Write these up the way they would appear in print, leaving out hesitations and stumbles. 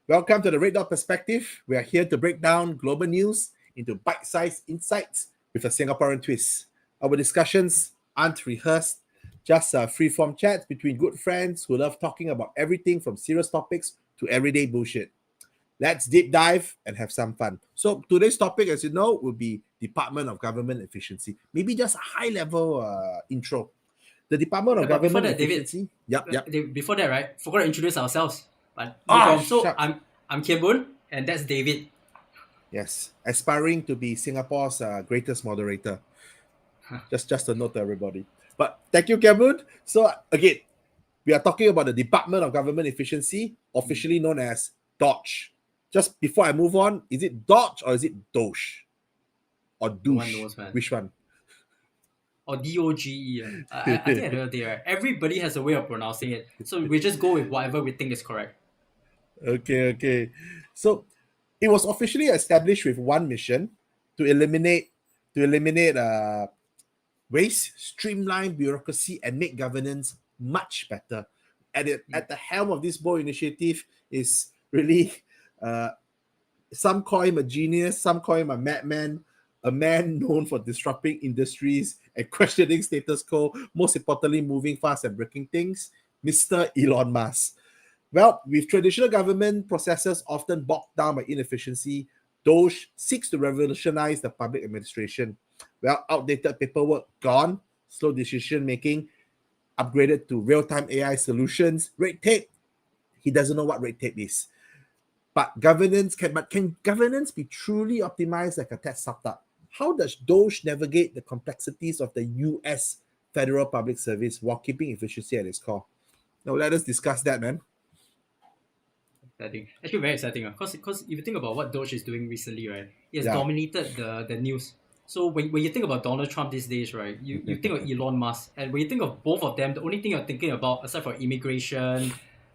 Welcome to the Red Dot Perspective. We are here to break down global news into bite-sized insights with a Singaporean twist. Our discussions aren't rehearsed, just a free-form chat between good friends who love talking about everything from serious topics to everyday bullshit. Let's deep dive and have some fun. So today's topic, as you know, will be Department of Government Efficiency. Maybe just a high-level intro. The Department of Yeah, but before Government that, David, Efficiency. Yep. before that, right? Forgot to introduce ourselves. But no Ah, problem. So shucks. I'm Kian, and that's David. Yes, aspiring to be Singapore's greatest moderator. Just a note to everybody. But thank you, Kevin. So again, we are talking about the Department of Government Efficiency, officially known as DOGE. Just before I move on, is it DOGE or is it DOGE? Or No one douche? knows, man. Which one? Or DOGE. I think at the end of the day, right? Everybody has a way of pronouncing it. So we just go with whatever we think is correct. Okay. So it was officially established with one mission to eliminate waste, streamline bureaucracy, and make governance much better. At the helm of this bold initiative is really some call him a genius, some call him a madman, a man known for disrupting industries and questioning status quo, most importantly, moving fast and breaking things, Mr. Elon Musk. Well, with traditional government processes often bogged down by inefficiency, DOGE seeks to revolutionize the public administration. Well, outdated paperwork gone, slow decision making, upgraded to real-time AI solutions, red tape. He doesn't know what red tape is. But can governance be truly optimized like a tech startup? How does DOGE navigate the complexities of the US federal public service while keeping efficiency at its core? Now let us discuss that, man. Exciting. Actually, very exciting. Because if you think about what Doge is doing recently, right, it has Yeah. dominated the news. So when you think about Donald Trump these days, right, you think of Elon Musk. And when you think of both of them, the only thing you're thinking about, aside from immigration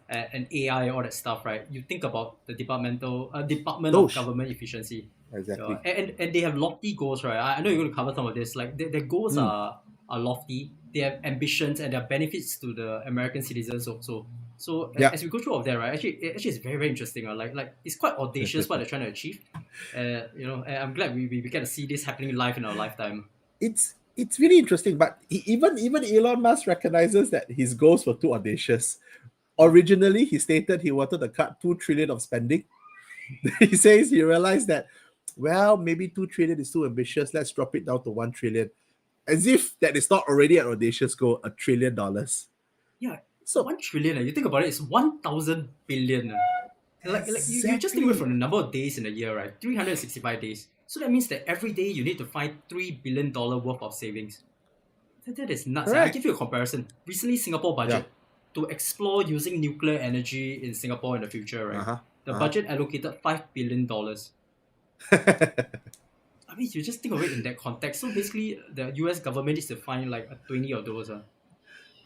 and AI, all that stuff, right, you think about the Department of DOGE. Government Efficiency. Exactly. And they have lofty goals, right? I know you're going to cover some of this. Like their goals are lofty. They have ambitions and there are benefits to the American citizens also. So Yeah. as we go through all of that, right, actually it's very, very interesting. Like it's quite audacious what they're trying to achieve. And I'm glad we get to see this happening live in our lifetime. It's really interesting, but even Elon Musk recognizes that his goals were too audacious. Originally, he stated he wanted to cut 2 trillion of spending. He says he realized that, well, maybe 2 trillion is too ambitious. Let's drop it down to 1 trillion. As if that is not already an audacious goal, $1 trillion. Yeah, So 1 trillion. You think about it, it's 1,000 billion. Like you just think exactly. away from the number of days in a year, right? 365 days. So that means that every day you need to find $3 billion worth of savings. That is nuts. I'll Correct. give you a comparison. Recently, Singapore budget to explore using nuclear energy in Singapore in the future, right? The budget allocated $5 billion. I mean, you just think of it in that context. So basically, the US government needs to find like 20 of those.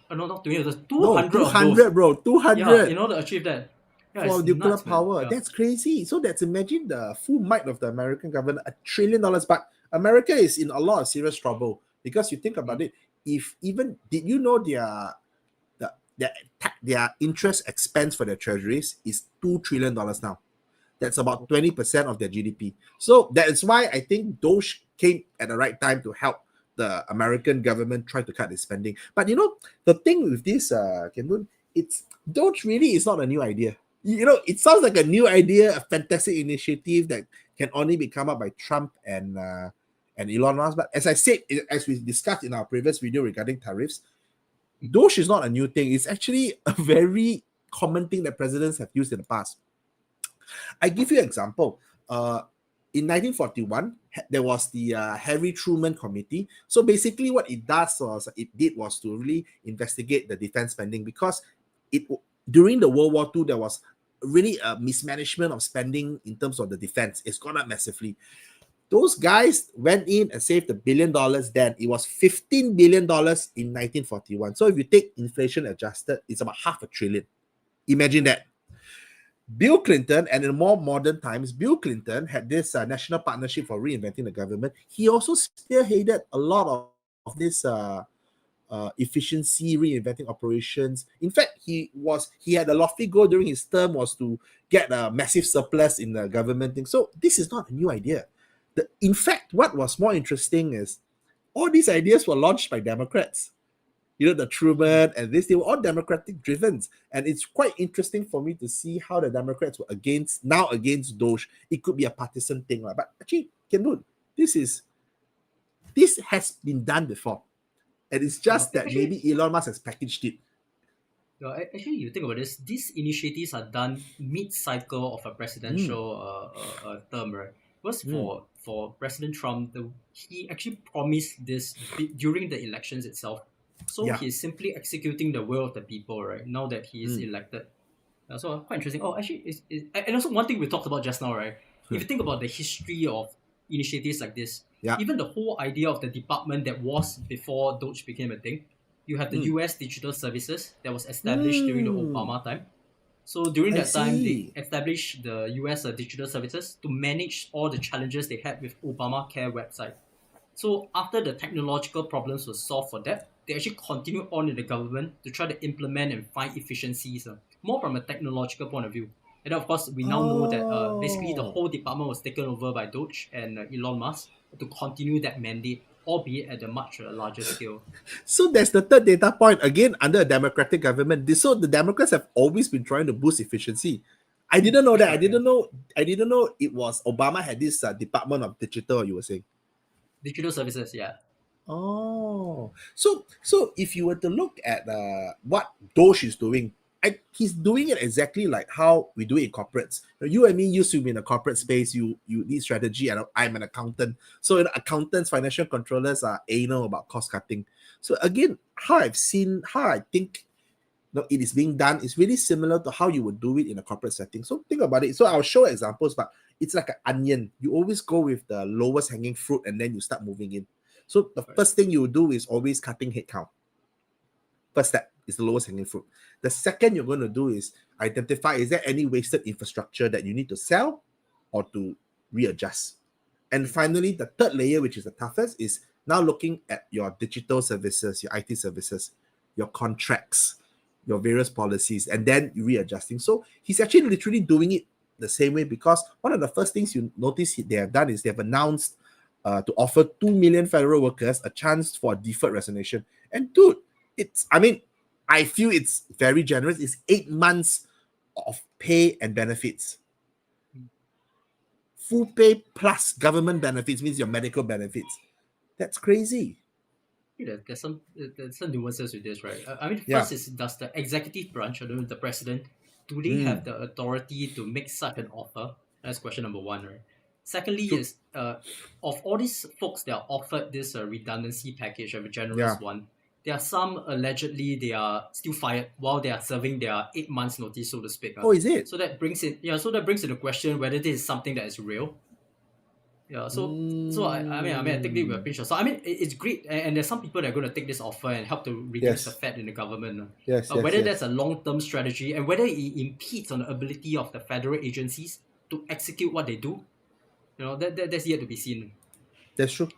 No, not 20 of those, 200 No, of those. 200, bro. Yeah, 200 in order to achieve that. Yeah, for it's nuclear nuts, man. power. Yeah. That's crazy. So that's imagine the full might of the American government, $1 trillion. But America is in a lot of serious trouble because you think about it. If even did you know their interest expense for their treasuries is $2 trillion now. That's about 20% of their GDP. So that's why I think DOGE came at the right time to help the American government try to cut its spending. But you know, the thing with this, Kenun, it's DOGE really is not a new idea. You know, it sounds like a new idea, a fantastic initiative that can only be come up by Trump and Elon Musk. But as I said, as we discussed in our previous video regarding tariffs, DOGE is not a new thing. It's actually a very common thing that presidents have used in the past. I give you an example. In 1941, there was the Harry Truman Committee. So basically, what it did was to really investigate the defense spending because during the World War II there was really a mismanagement of spending in terms of the defense. It's gone up massively. Those guys went in and saved $1 billion then. It was $15 billion in 1941. So if you take inflation adjusted, it's about $500 billion. Imagine that. Bill Clinton, and in more modern times, Bill Clinton had this National Partnership for Reinventing the Government. He also spearheaded a lot of this efficiency, reinventing operations. In fact, he had a lofty goal during his term was to get a massive surplus in the government thing. So this is not a new idea. In fact, what was more interesting is all these ideas were launched by Democrats. You know, the Truman and this, they were all Democratic driven. And it's quite interesting for me to see how the Democrats were against DOGE. It could be a partisan thing, right? But actually, this has been done before. And it's just that maybe Elon Musk has packaged it. Actually, you think about this, these initiatives are done mid-cycle of a presidential term, right? Because for President Trump, he actually promised this during the elections itself. So he's simply executing the will of the people, right? Now that he is elected. So quite interesting. Oh, actually, and also one thing we talked about just now, right? If you think about the history of initiatives like this, even the whole idea of the department that was before DOGE became a thing, you have the US Digital Services that was established during the Obama time. So during that time, they established the US Digital Services to manage all the challenges they had with Obamacare website. So after the technological problems were solved for that, they actually continued on in the government to try to implement and find efficiencies, more from a technological point of view. And then, of course, we now know that basically the whole department was taken over by DOGE and Elon Musk to continue that mandate, albeit at a much larger scale. So there's the third data point, again, under a Democratic government. So the Democrats have always been trying to boost efficiency. I didn't know that. I didn't know it was Obama had this Department of Digital, you were saying. Digital services, yeah. Oh, so if you were to look at what DOGE is doing, he's doing it exactly like how we do it in corporates. You and me used to be in a corporate space. You need strategy, and I'm an accountant. So accountants, financial controllers are anal about cost cutting. So again, how I think it is being done is really similar to how you would do it in a corporate setting. So think about it. So I'll show examples, but it's like an onion. You always go with the lowest hanging fruit, and then you start moving in. So the first thing you do is always cutting headcount. First step is the lowest hanging fruit. The second you're going to do is identify, is there any wasted infrastructure that you need to sell or to readjust? And finally, the third layer, which is the toughest, is now looking at your digital services, your IT services, your contracts, your various policies, and then readjusting. So he's actually literally doing it the same way, because one of the first things you notice they have done is they have announced to offer 2 million federal workers a chance for deferred resignation. And dude, I feel it's very generous. It's 8 months of pay and benefits. Full pay plus government benefits means your medical benefits. That's crazy. There's some nuances with this, right? First is, does the executive branch, or the president, do they have the authority to make such an offer? That's question number one, right? Secondly, is of all these folks that are offered this redundancy package, a generous one, there are some allegedly they are still fired while they are serving their 8 months notice, so to speak. Oh, is it? So that brings into question whether this is something that is real. Yeah, so I take it with a pinch of salt. It's great, and there's some people that are going to take this offer and help to reduce the fat in the government. Whether that's a long-term strategy and whether it impedes on the ability of the federal agencies to execute what they do, that's yet to be seen. That's true.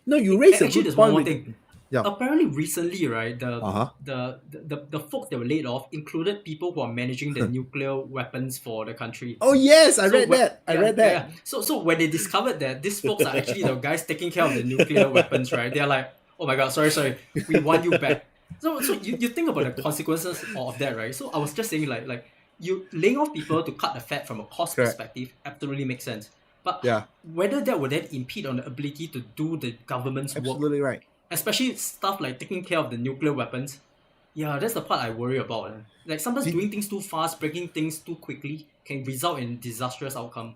You raised a good point. One more thing. Apparently, recently, right, the folks that were laid off included people who are managing the nuclear weapons for the country. Oh yes, I read that. Yeah. So when they discovered that these folks are actually the guys taking care of the nuclear weapons, right? They're like, oh my god, sorry, we want you back. So you think about the consequences of that, right? So I was just saying, like you laying off people to cut the fat from a cost perspective absolutely makes sense. But whether that would then impede on the ability to do the government's work, absolutely right. Especially stuff like taking care of the nuclear weapons. Yeah, that's the part I worry about. Like sometimes doing things too fast, breaking things too quickly can result in disastrous outcome.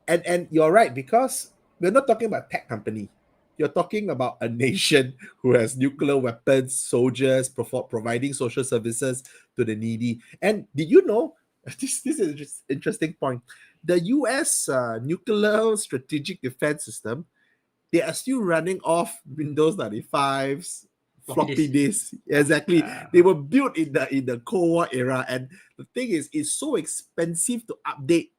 And you're right, because we're not talking about a tech company. You're talking about a nation who has nuclear weapons, soldiers, providing social services to the needy. And did you know, this is an interesting point, the US nuclear strategic defense system, they are still running off Windows 95's floppy disks. Exactly. They were built in the Cold War era. And the thing is, it's so expensive to update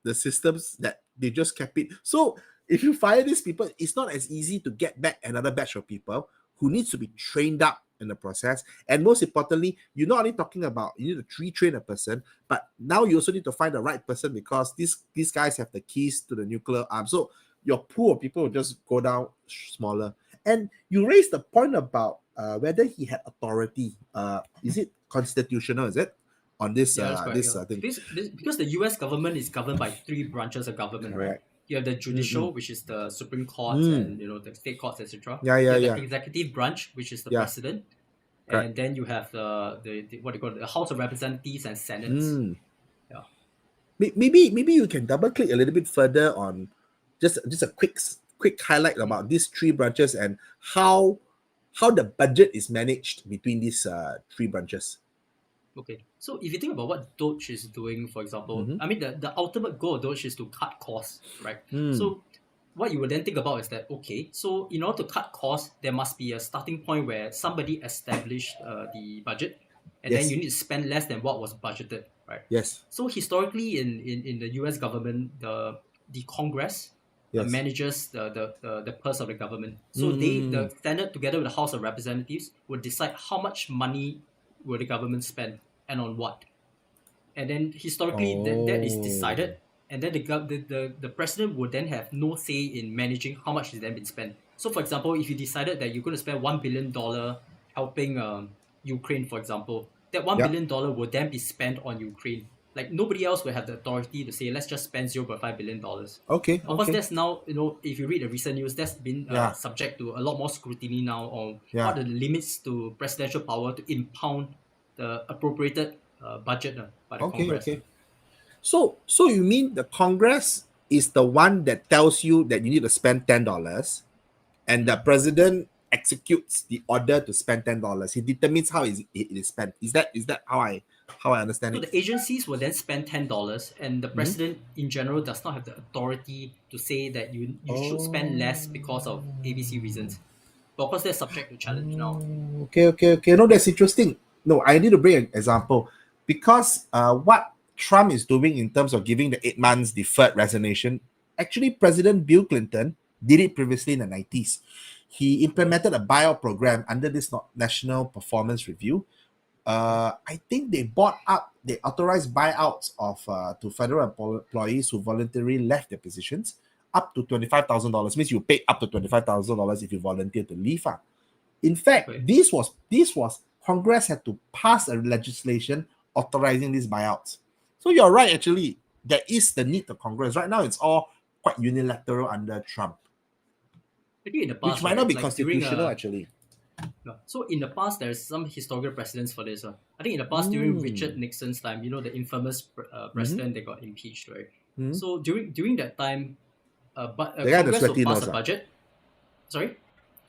the systems that they just kept it. So if you fire these people, it's not as easy to get back another batch of people who needs to be trained up in the process. And most importantly, you're not only talking about you need to retrain a person, but now you also need to find the right person, because these guys have the keys to the nuclear arm. So your pool of people will just go down smaller. And you raised the point about whether he had authority. Is it constitutional? Is it on this Yeah, that's correct. this Yeah. thing? Because the US government is governed by three branches of government, right? Correct. You have the judicial, which is the Supreme Court and the state courts, etc. Yeah, You yeah, have the yeah. executive branch, which is the Yeah. president, Correct. and then you have the what they call the House of Representatives and Senates. Yeah. Maybe you can double click a little bit further on just a quick highlight about these three branches and how the budget is managed between these three branches. Okay, so if you think about what DOGE is doing, for example, Mhm. I mean the ultimate goal of DOGE is to cut costs, right? Mm. So what you would then think about is that, okay, so in order to cut costs, there must be a starting point where somebody established the budget, and then Yes. you need to spend less than what was budgeted, right? Yes. So historically, in the U.S. government, the Congress Yes. manages the purse of the government. So the Senate, together with the House of Representatives, would decide how much money will the government spend and on what. And then historically, that is decided, and then the president would then have no say in managing how much is then been spent. So, for example, if you decided that you're going to spend $1 billion helping Ukraine, for example, that one Yep. billion dollar would then be spent on Ukraine. Like nobody else will have the authority to say, let's just spend $0.5 billion. Okay. Of course, that's now, if you read the recent news, that's been Yeah. subject to a lot more scrutiny now on Yeah. what are the limits to presidential power to impound the appropriated budget by the Congress. Okay. So you mean the Congress is the one that tells you that you need to spend $10, and the president executes the order to spend $10. He determines how it is spent. Is that how I understand So it? the agencies will then spend $10, and the president in general does not have the authority to say that you should spend less because of ABC reasons. But of course, they're subject to challenge now. Okay. No, that's interesting. No, I need to bring an example, because what Trump is doing in terms of giving the 8 months deferred resignation, actually President Bill Clinton did it previously in the 90s. He implemented a buyout program under this National Performance Review. I think they authorized buyouts of to federal employees who voluntarily left their positions up to $25,000. Means you pay up to $25,000 if you volunteer to leave. In fact, Okay. this was Congress had to pass a legislation authorizing these buyouts. So you're right, actually, there is the need to Congress. Right now, it's all quite unilateral under Trump, Actually, in the past, which might not be like constitutional, actually. Yeah. So in the past, there's some historical precedents for this. I think in the past, during Richard Nixon's time, the infamous president that got impeached, right? So during that time, but The guy with the Congress will sweaty pass nose, a budget. Sorry,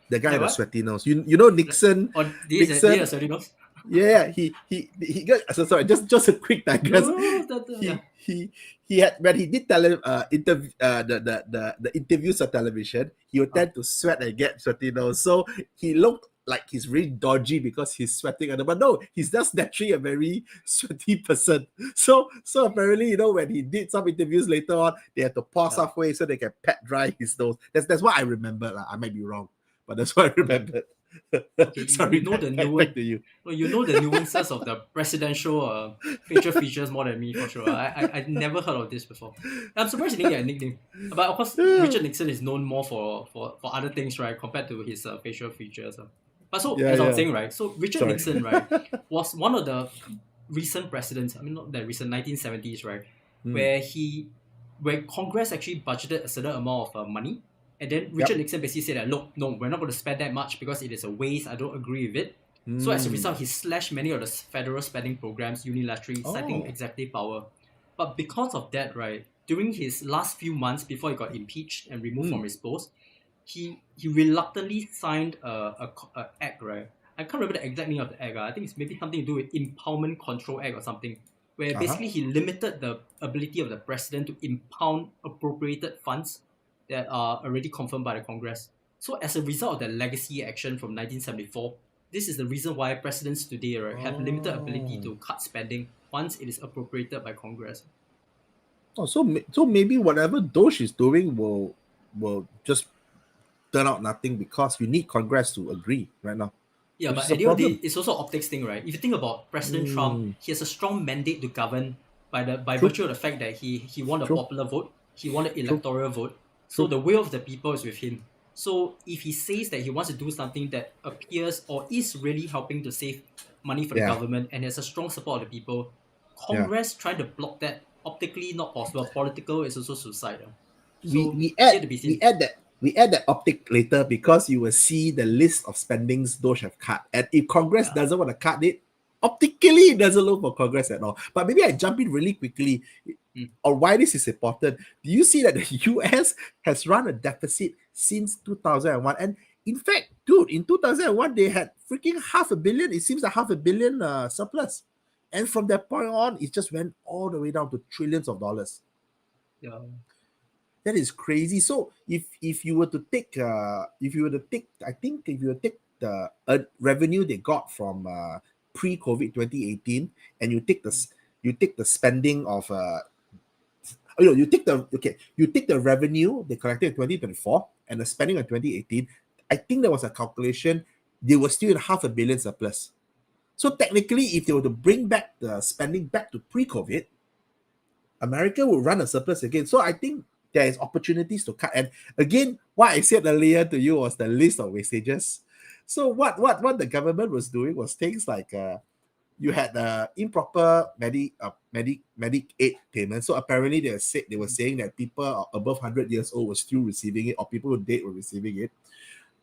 The guy Yeah, with the what? sweaty nose. You know Nixon. or these Nixon. are sorry, nose. Yeah, he got. So sorry, just a quick digress. Yeah. He had, when he did interview the interviews on television, he would tend to sweat and get sweaty nose. So he looked like he's really dodgy because he's sweating. But no, he's just naturally a very sweaty person. So apparently, when he did some interviews later on, they had to pause halfway so they can pat dry his nose. That's what I remember. I might be wrong, but that's what I remembered. Okay, Sorry, you know the back to you. you know the nuances of the presidential facial features more than me, for sure. I never heard of this before. I'm surprised he didn't get a nickname. But of course, Richard Nixon is known more for other things, right, compared to his facial features. But so, as I was saying, right, so Richard Nixon, right, was one of the recent presidents, I mean, not that recent, 1970s, right, where Congress actually budgeted a certain amount of money. And then Richard Nixon basically said that, look, no, we're not going to spend that much because it is a waste. I don't agree with it. So as a result, he slashed many of the federal spending programs unilaterally, citing executive power. But because of that, right, during his last few months before he got impeached and removed from his post, he reluctantly signed a act, right? I can't remember the exact name of the act. I think it's maybe something to do with Impoundment Control Act or something, where basically he limited the ability of the president to impound appropriated funds that are already confirmed by the Congress. So as a result of the legacy action from 1974, this is the reason why presidents today, right, have limited ability to cut spending once it is appropriated by Congress. So maybe whatever DOGE is doing will just turn out nothing because you need Congress to agree right now, Yeah, which but is a at the end of the problem. day, it's also an optics thing, right? If you think about President Trump, he has a strong mandate to govern by True, virtue of the fact that he won a true, popular vote, he won an true, electoral vote. So true. the will of the people is with him. So if he says that he wants to do something that appears or is really helping to save money for the Yeah, government and has a strong support of the people, yeah. Congress trying to block that optically not possible. Political is also suicide. we So we yet add to be we seen. add that we add that optic later because you will see the list of spendings those have cut. And if Congress Yeah. doesn't want to cut it, optically it doesn't look for Congress at all. But maybe I jump in really quickly Mm. on why this is important. Do you see that the US has run a deficit since 2001? And in fact, dude, in 2001, they had freaking $500 million. It seems like $500 million surplus. And from that point on, it just went all the way down to trillions of dollars. Yeah. That is crazy. So if you were to take I think if you were to take the revenue they got from pre-COVID 2018 and you take the spending of you take the revenue they collected in 2024 and the spending in 2018. I think there was a calculation they were still in $500 million surplus. So technically, if they were to bring back the spending back to pre-COVID, America will run a surplus again. So I think there is opportunities to cut. And again, what I said earlier to you was the list of wastages. So what the government was doing was things like you had improper medic aid payment. So apparently they were saying that people above 100 years old were still receiving it, or people who dead were receiving it.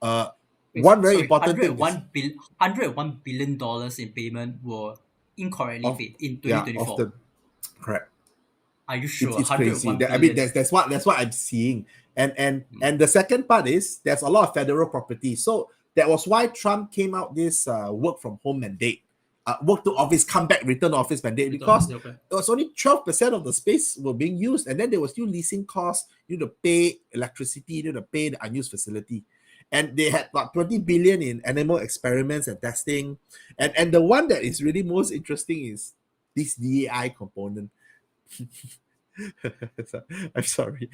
Uh, Wait, one very sorry, important thing is $101 billion in payment were incorrectly of paid in yeah 2024. often correct. Are you sure? It's crazy. 101 I mean, billion. that's what I'm seeing. Hmm. And the second part is there's a lot of federal property. So that was why Trump came out this work from home mandate, work to office, come back, return to office mandate, because Okay. it was only 12% of the space were being used, and then there was still leasing costs. You need to pay electricity, you need to pay the unused facility. And they had about 20 billion in animal experiments and testing. And the one that is really most interesting is this DAI component. I'm sorry,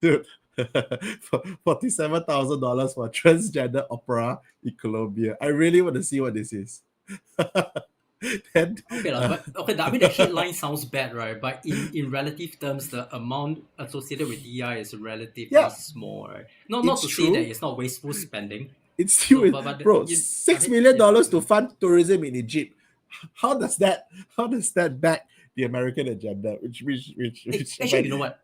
dude. $47,000 for transgender opera in Colombia. I really want to see what this is. Then, Okay, but okay, I mean the headline sounds bad, right? But in relative terms, the amount associated with DI is relatively yeah, small, right? Not it's to say that true. it's not wasteful spending. It's So, still, but bro, you, I six mean, million yeah. dollars to fund tourism in Egypt. How does that? How does that back the American agenda? Which Actually, but you know what?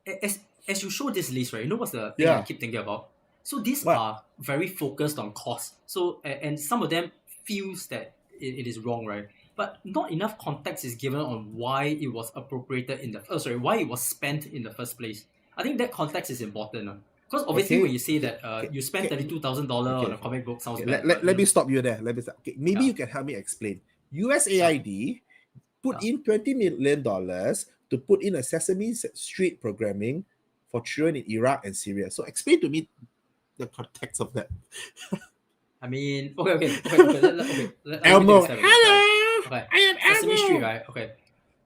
As you show this list, right? You know what's the thing I yeah, keep thinking about? So these what? are very focused on cost. So and some of them feels that it is wrong, right? But not enough context is given on why it was appropriated in the why it was spent in the first place. I think that context is important. Because obviously when Okay, you say okay, that okay, you spend okay, $32,000 on okay. a comic book sounds Okay, bad, but let me stop you there. Let me stop. Okay, maybe yeah, you can help me explain. yeah, USAID put yeah. in $20 million to put in a Sesame Street programming for children in Iraq and Syria. So explain to me the context of that. I mean, let me take a Elmo, step again, right? hello, Okay, I am Sesame Street, Elmo. right? Okay,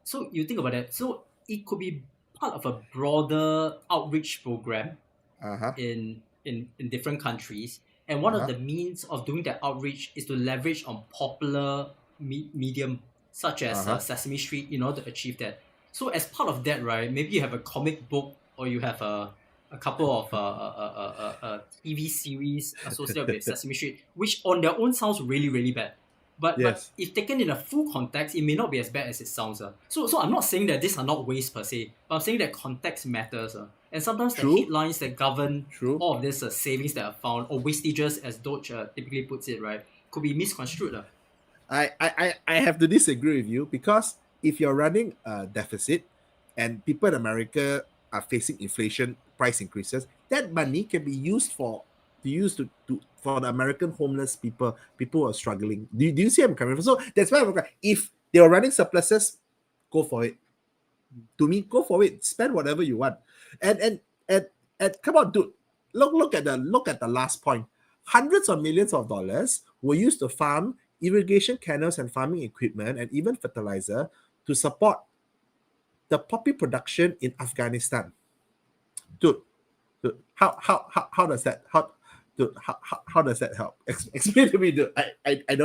so you think about that. So it could be part of a broader outreach program Uh huh. in different countries, and one Uh of huh. the means of doing that outreach is to leverage on popular medium such Uh as huh. Sesame Street in order to achieve that. So as part of that, right, maybe you have a comic book or you have a couple of TV series associated with Sesame Street, which on their own sounds really really bad. But Yes. if taken in a full context, it may not be as bad as it sounds. So I'm not saying that these are not waste per se, but I'm saying that context matters. And sometimes the True. headlines that govern True. all of these savings that are found, or wastages as DOGE typically puts it, right, could be misconstrued. I have to disagree with you because if you're running a deficit and people in America are facing inflation price increases, that money can be used to for the American homeless people who are struggling. Do you see I'm coming from? So that's why if they are running surpluses, go for it. To me, go for it. Spend whatever you want. And and and, and come on, dude. Look at the last point. Hundreds of millions of dollars were used to farm irrigation canals and farming equipment and even fertilizer to support the poppy production in Afghanistan. Dude, how does that Dude, how does that help? Explain to me, dude. I'm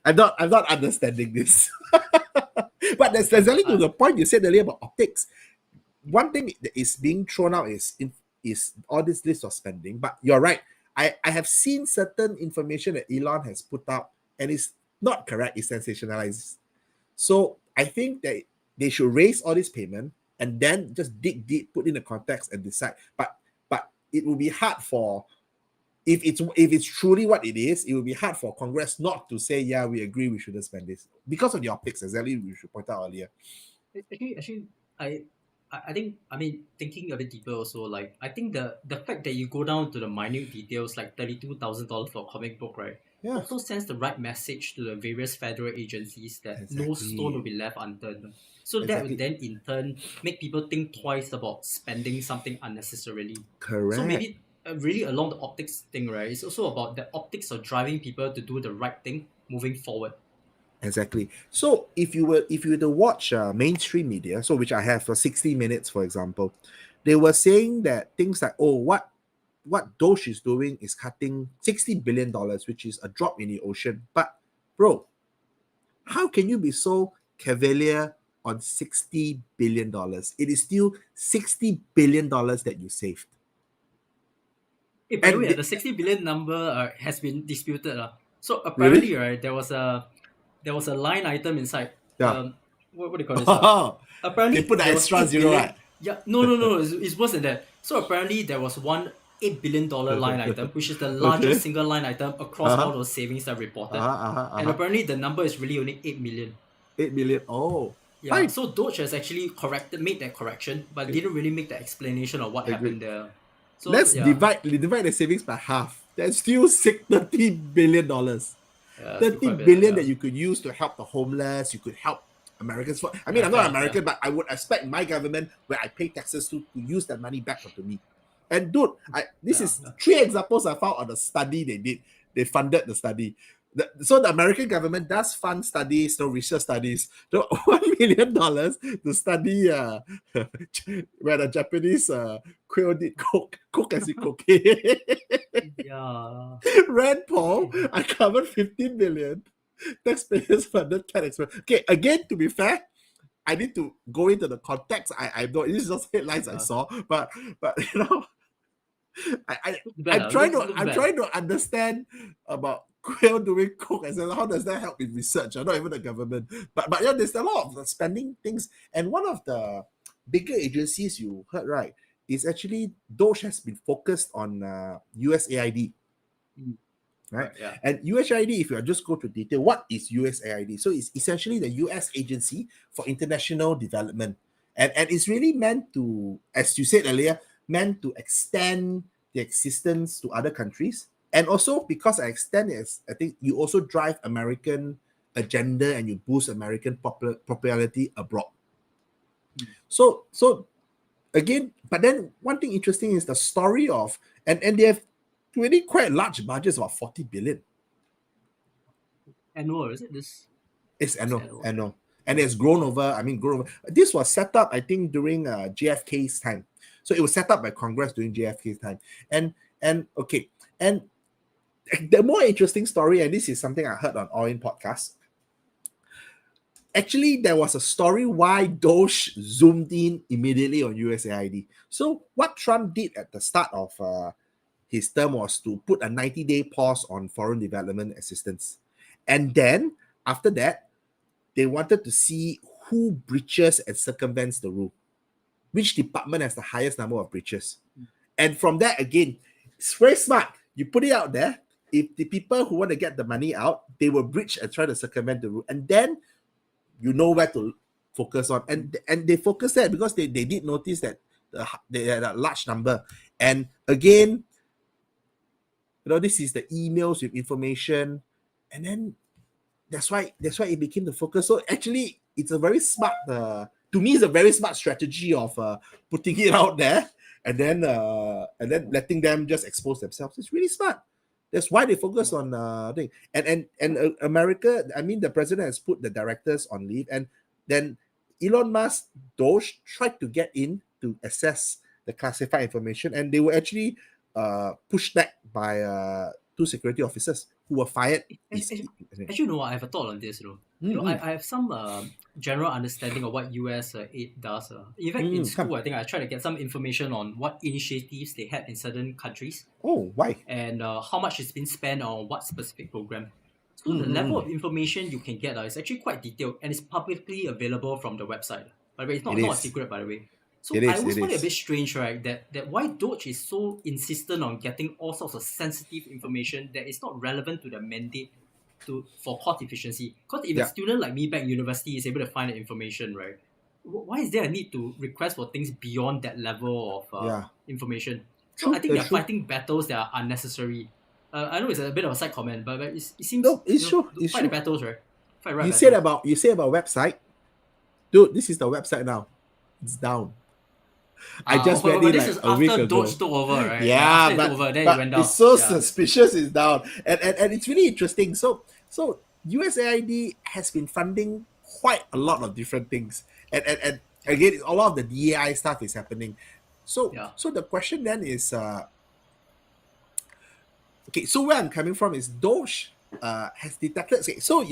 not understanding this. But that's exactly to the point you said earlier about optics. One thing that is being thrown out is all this list of spending. But you're right. I have seen certain information that Elon has put out, and it's not correct. It's sensationalized. So I think that they should raise all this payment and then just dig deep, put in the context, and decide. But it will be hard for, if it's truly what it is, it will be hard for Congress not to say, yeah, we agree we shouldn't spend this because of the optics. Exactly, we should point out earlier. Actually, I think, I mean, thinking a bit deeper also, like, I think the fact that you go down to the minute details, like $32,000 for a comic book, right, Yeah, also sends the right message to the various federal agencies that no exactly. stone will be left unturned. So that Exactly. would then in turn make people think twice about spending something unnecessarily. So Correct. maybe really along the optics thing, right, it's also about the optics of driving people to do the right thing moving forward. Exactly. So if you were to watch mainstream media, so which I have for 60 minutes, for example, they were saying that things like, oh, what Doge is doing is cutting $60 billion, which is a drop in the ocean. But bro, how can you be so cavalier on $60 billion? It is still $60 billion that you saved. By the And way, the 60 billion number has been disputed. So really? apparently, right, there was a line item inside. Yeah. What do you call this? They Apparently put the there was extra 8 zero, billion. right? Yeah, no, it's worse than that. So apparently there was one $8 billion line item, which is the largest Okay. single line item across all Uh-huh. those savings that reported. Uh-huh. Uh-huh. And Uh-huh. apparently the number is really only 8 million. 8 million. Oh, Yeah, fine. so Doge has actually made that correction, but didn't really make the explanation of what Agreed. happened there. So Let's yeah, divide the savings by half. That's still $30 billion. yeah, still 30 quite a bit. billion that Yeah, you could use to help the homeless. You could help Americans. I mean, yeah, I'm not fair. Yeah. American, but I would expect my government, where I pay taxes to use that money back onto me. And dude, this Yeah, is yeah. 3 examples I found on the study they did. They funded the study. So the American government does fund studies, no research studies. So $1 million to study where the Japanese quail did coke as in cocaine. Yeah. Rand Paul, I covered 15 million. Taxpayers funded 10 experiment. Okay, again, to be fair, I need to go into the context. I know this is just headlines I Yeah. saw, but you know, Looks bad. Looks I'm bad. trying to understand about Quail doing coke and how does that help in research? I'm not even the government, but yeah, there's a lot of spending things, and one of the bigger agencies you heard right is actually Doge has been focused on USAID. Mm. Right? Right. Yeah. And USAID, if you just go to detail, what is USAID? So it's essentially the US agency for international development. And it's really meant to, as you said earlier, meant to extend the existence to other countries. And also because I extend it, I think you also drive American agenda and you boost American popularity abroad. Mm. So again, but then one thing interesting is the story of, and they have really quite large budgets, about 40 billion. Annual, is it this? It's It's annual, annual. annual, and it's grown over. I mean, grown over. This was set up, I think, during JFK's time. So it was set up by Congress during JFK's time. And okay, and the more interesting story, and this is something I heard on All In podcast. Actually, there was a story why Doge zoomed in immediately on USAID. So what Trump did at the start of his term was to put a 90-day pause on foreign development assistance, and then after that, they wanted to see who breaches and circumvents the rule, which department has the highest number of breaches. And from that, again, it's very smart. You put it out there. If the people who want to get the money out, they will breach and try to circumvent the rule. And then you know where to focus on. And they focused that because they did notice that they had a large number. And again, this is the emails with information. And then that's why it became the focus. So actually, it's a very smart. To me, it's a very smart strategy of putting it out there and then letting them just expose themselves. It's really smart. That's why they focus on thing. And America. I mean, the president has put the directors on leave, and then Elon Musk, Doge tried to get in to assess the classified information, and they were actually pushed back by two security officers who were fired. Actually, no, I have a thought on this. I have some general understanding of what US aid does. In fact, in school, I think I tried to get some information on what initiatives they had in certain countries. Oh, why? And how much has been spent on what specific program. So the level of information you can get is actually quite detailed and it's publicly available from the website. By the way, it's not a secret, by the way. So I always find it a bit strange, right, that why DOGE is so insistent on getting all sorts of sensitive information that is not relevant to the mandate for cost efficiency. Because if a student like me back in university is able to find the information, right, why is there a need to request for things beyond that level of information? So I think they're fighting battles that are unnecessary. I know it's a bit of a side comment, but it seems it's true. It's fight true. the battles, right? You say about website, dude. This is the website now. It's down. I just read it this like is a week after ago. DOGE took over, right? Yeah, but, over, then it went down. It's so suspicious. It's down, and it's really interesting. So USAID has been funding quite a lot of different things, and again, a lot of the DAI stuff is happening. So the question then is, okay, so where I'm coming from is DOGE has detected. Okay, so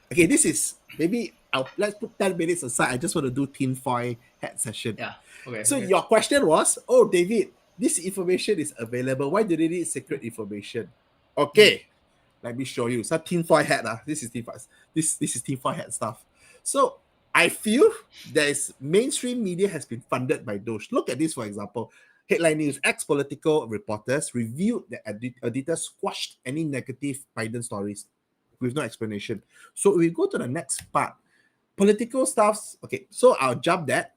this is maybe let's put 10 minutes aside. I just want to do tinfoil hat session. Yeah. Okay. So your question was, oh David, this information is available. Why do they need secret information? Okay, let me show you. So tinfoil hat. This is tinfoil. This is tinfoil hat stuff. So I feel there's mainstream media has been funded by DOGE. Look at this, for example. Headline news: ex-political reporters revealed that editors squashed any negative Biden stories with no explanation. So we go to the next part. Political stuffs. Okay, so I'll jump that.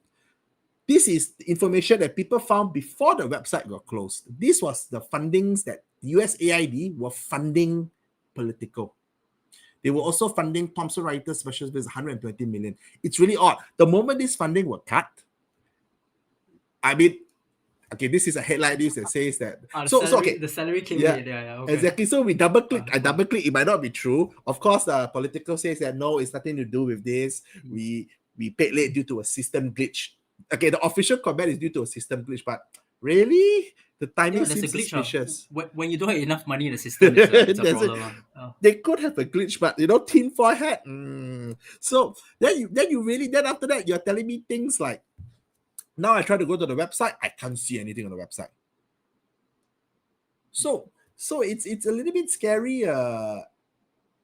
This is the information that people found before the website got closed. This was the fundings that USAID were funding political. They were also funding Thomson Reuters Special Biz 120 million. It's really odd. The moment this funding were cut, I mean, okay, this is a headline news that says that. The salary came in. Yeah, okay. Exactly. So we double click. I double click. It might not be true. Of course, the political says that no, it's nothing to do with this. We paid late due to a system glitch. Okay, the official comment is due to a system glitch, but really, the timing seems suspicious. When you don't have enough money in the system, it's a problem. They could have a glitch, but tinfoil hat. So then after that, you're telling me things like, now I try to go to the website, I can't see anything on the website. So it's a little bit scary to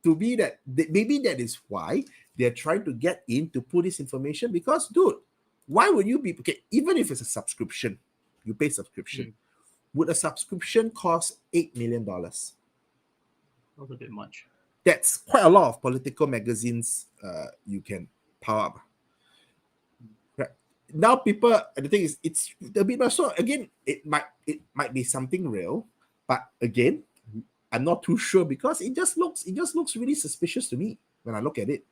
me that maybe that is why they're trying to get in to put this information, because, dude, why would you be, okay, even if it's a subscription, you pay subscription, would a subscription cost $8 million? That's a bit much. That's quite a lot of political magazines you can power up. Right. Now people, the thing is, it's a bit much. So again, it might be something real, but again, I'm not too sure, because it just looks really suspicious to me when I look at it.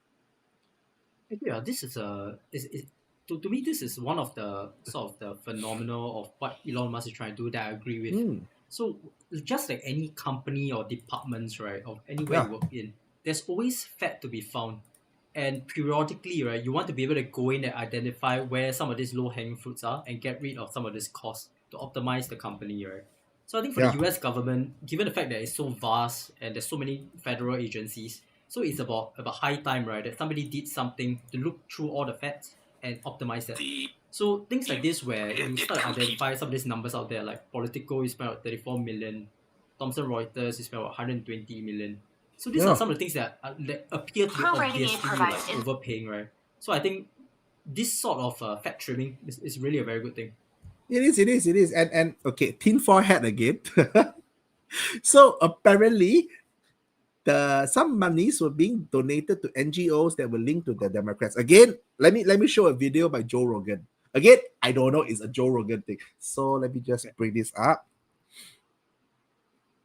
Yeah, this is to me, this is one of the sort of the phenomenal of what Elon Musk is trying to do that I agree with. So just like any company or departments, right, or anywhere you work in, there's always fat to be found. And periodically, right, you want to be able to go in and identify where some of these low-hanging fruits are and get rid of some of this cost to optimize the company, right? So I think for the US government, given the fact that it's so vast and there's so many federal agencies, so it's about high time, right, that somebody did something to look through all the facts and optimize that. So things like this, where you start to identify some of these numbers out there, like Politico, you spent about 34 million, Thomson Reuters, you spent about 120 million. So these are some of the things that appear to be obviously like overpaying, right? So I think this sort of fat trimming is really a very good thing. It is. And okay, tinfoil hat again. So apparently, some monies were being donated to NGOs that were linked to the Democrats. Again, let me show a video by Joe Rogan. Again, I don't know, it's a Joe Rogan thing. So let me just bring this up.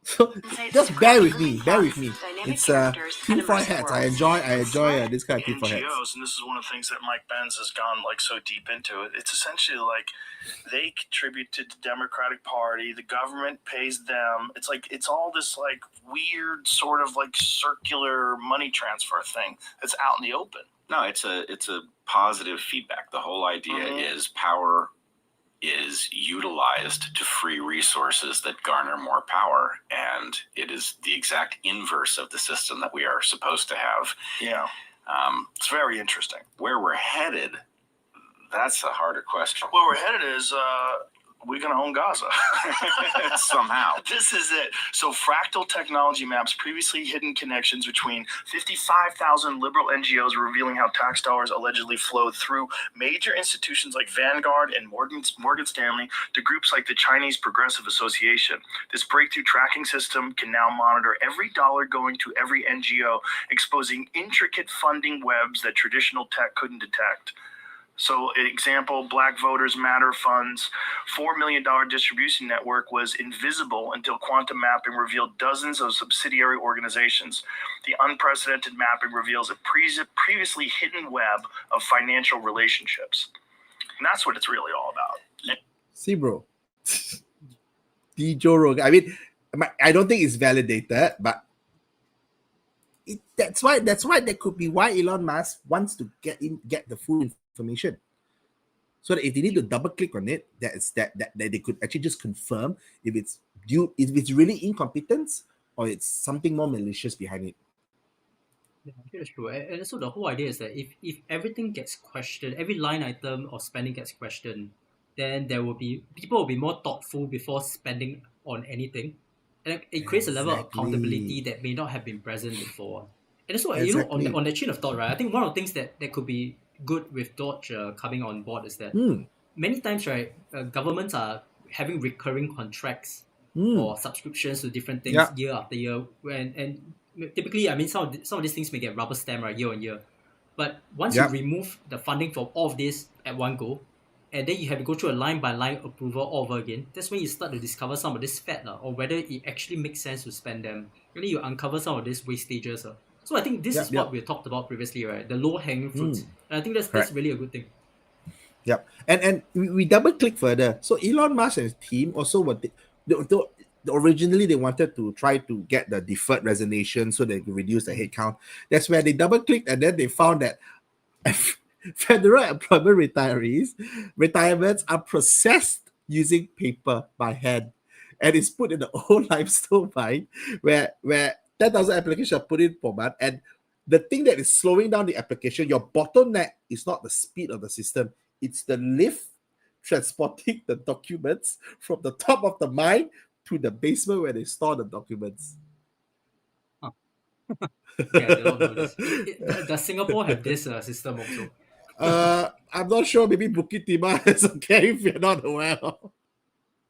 So just bear with me. It's tinfoil hats. I enjoy this kind of tinfoil hats. NGOs, and this is one of the things that Mike Benz has gone like so deep into it. It's essentially like they contribute to the Democratic Party. The government pays them. It's like it's all this like weird sort of like circular money transfer thing that's out in the open. No, it's a positive feedback. The whole idea is power is utilized exist to free resources that garner more power. And it is the exact inverse of the system that we are supposed to have. Yeah. It's very interesting. Where we're headed, that's a harder question. Where we're headed is we're going to own Gaza. Somehow. This is it. So Fractal Technology maps previously hidden connections between 55,000 liberal NGOs, revealing how tax dollars allegedly flowed through major institutions like Vanguard and Morgan Stanley to groups like the Chinese Progressive Association. This breakthrough tracking system can now monitor every dollar going to every NGO, exposing intricate funding webs that traditional tech couldn't detect. So, example, Black Voters Matter Fund's $4 million distribution network was invisible until quantum mapping revealed dozens of subsidiary organizations. The unprecedented mapping reveals a previously hidden web of financial relationships. And that's what it's really all about. See, bro. The Joe Rogan. I mean, I don't think it's validated, but that's why that could be why Elon Musk wants to get the full information, so that if they need to double click on it, that they could actually just confirm if it's really incompetence or it's something more malicious behind it. Yeah, that's true. And so the whole idea is that if everything gets questioned, every line item of spending gets questioned, then people will be more thoughtful before spending on anything. And it creates a level of accountability that may not have been present before. And so, on that chain of thought, right, I think one of the things that could be good with DOGE coming on board is that many times, right, governments are having recurring contracts or subscriptions to different things year after year. And typically, I mean, some of these things may get rubber stamped, right, year on year. But once you remove the funding from all of this at one go, and then you have to go through a line-by-line approval all over again, that's when you start to discover some of this fat, or whether it actually makes sense to spend them. Really, you uncover some of these wastages. So I think this is what we talked about previously, right? The low-hanging fruits. And I think that's really a good thing. Yep. And we double-click further. So Elon Musk and his team also originally they wanted to try to get the deferred resignation so they could reduce the headcount. That's where they double-clicked, and then they found that federal employment retirements are processed using paper by hand, and it's put in the old limestone mine where 10,000 applications are put in per month. And the thing that is slowing down the application, your bottleneck is not the speed of the system, it's the lift transporting the documents from the top of the mine to the basement where they store the documents. Yeah, they don't know this. Does Singapore have this system also? I'm not sure. Maybe Bukit Timah is okay if you're not aware.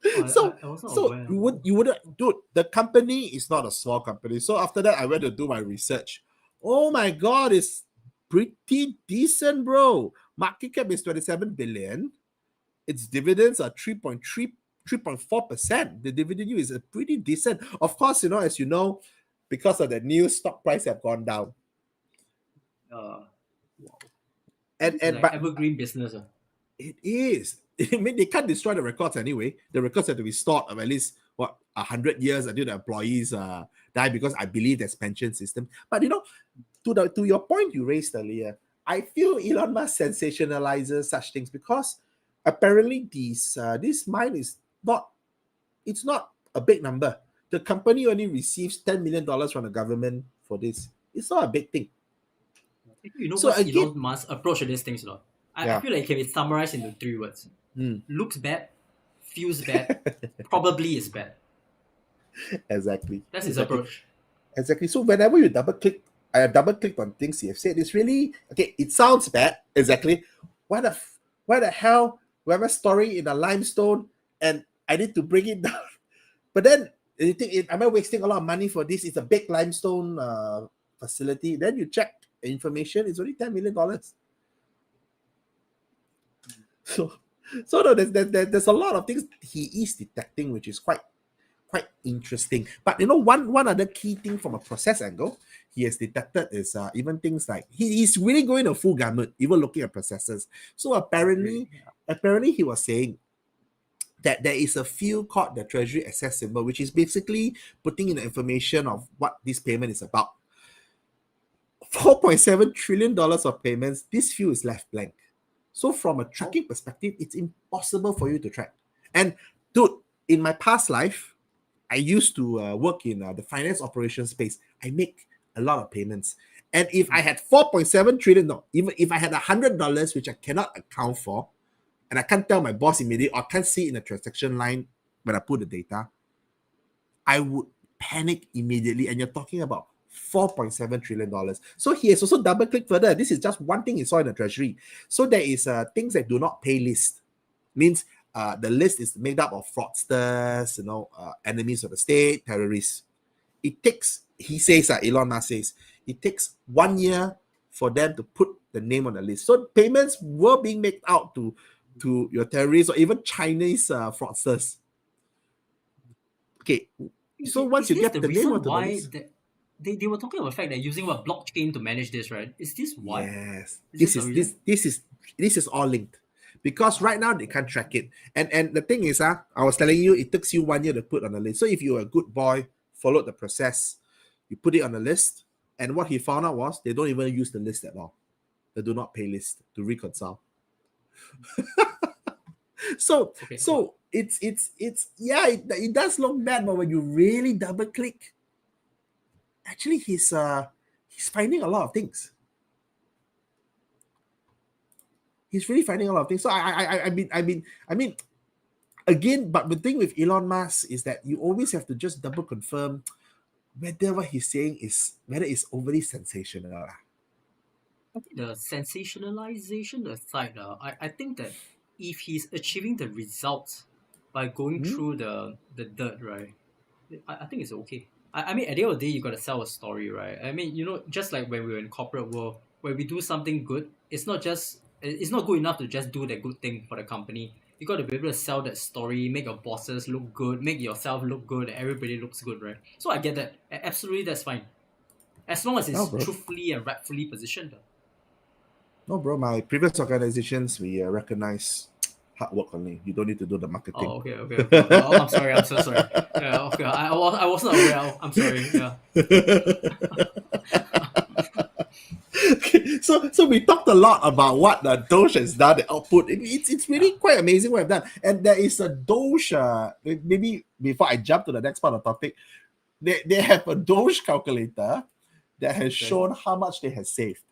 You wouldn't, dude. The company is not a small company. So after that, I went to do my research. Oh my god, it's pretty decent, bro. Market cap is 27 billion. Its dividends are 3.4%. The dividend yield is pretty decent. Of course, as you know, because of the news, stock price have gone down. Wow. But evergreen business. It is. I mean, they can't destroy the records anyway. The records have to be stored of at least 100 years until the employees die, because I believe there's pension system. But to your point you raised earlier, I feel Elon Musk sensationalizes such things because apparently this mine is not a big number. The company only receives $10 million from the government for this. It's not a big thing. What's Elon Musk's approach to these things? I feel like it can be summarized into 3 words. Looks bad, feels bad, probably is bad. Exactly. That's his approach. Exactly. So whenever you double-click, I have double-clicked on things he have said, it's really, okay, it sounds bad. Exactly. Why the hell? We have a story in a limestone and I need to bring it down. But then you think, am I wasting a lot of money for this? It's a big limestone facility. Then you check the information, it's only $10 million. So no, there's a lot of things he is detecting, which is quite interesting. But one other key thing from a process angle he has detected is even things like he's really going a full gamut, even looking at processes. So apparently he was saying that there is a field called the Treasury Access Symbol, which is basically putting in the information of what this payment is about. $4.7 trillion of payments, this field is left blank. So from a tracking perspective, it's impossible for you to track. And Dude, in my past life, I used to work in the finance operations space. I make a lot of payments. And if I had 4.7 trillion, no, even if I had $100, which I cannot account for, and I can't tell my boss immediately or can't see in the transaction line when I put the data, I would panic immediately. And you're talking about $4.7 trillion. So he has also double clicked further. This is just one thing he saw in the treasury. So there is things that do not pay list. Means the list is made up of fraudsters, enemies of the state, terrorists. It takes, he says, Elon Musk says, it takes 1 year for them to put the name on the list. So payments were being made out to your terrorists or even Chinese fraudsters. Okay, so once you get the name onto the list, they were talking about the fact that using what blockchain to manage this, right? Is this why? Yes, Is this is all linked. Because right now they can't track it. And the thing is, I was telling you, it takes you 1 year to put on the list. So if you're a good boy, followed the process, you put it on the list, and what he found out was they don't even use the list at all. They do not pay list to reconcile. So it's yeah, it does look bad, but when you really double click, actually he's finding a lot of things. He's really finding a lot of things. So I mean, again, but the thing with Elon Musk is that you always have to just double confirm whether what he's saying is whether it's overly sensational. I think the sensationalization aside, I think that if he's achieving the results by going through the dirt, right, I think it's okay. I mean, at the end of the day, you got to sell a story, right? I mean, just like when we were in corporate world, when we do something good, it's not good enough to just do that good thing for the company. You got to be able to sell that story, make your bosses look good, make yourself look good, and everybody looks good, right? So I get that. Absolutely, that's fine. As long as it's truthfully and rightfully positioned. No, bro. My previous organizations, we recognize hard work only. You don't need to do the marketing. Oh, okay. Oh, I'm sorry. I'm so sorry. Yeah, okay. I wasn't aware. I'm sorry. Yeah. Okay, so we talked a lot about what the Doge has done, the output. It's really quite amazing what I've done. And there is a Doge, maybe before I jump to the next part of the topic, they have a Doge calculator that has shown how much they have saved.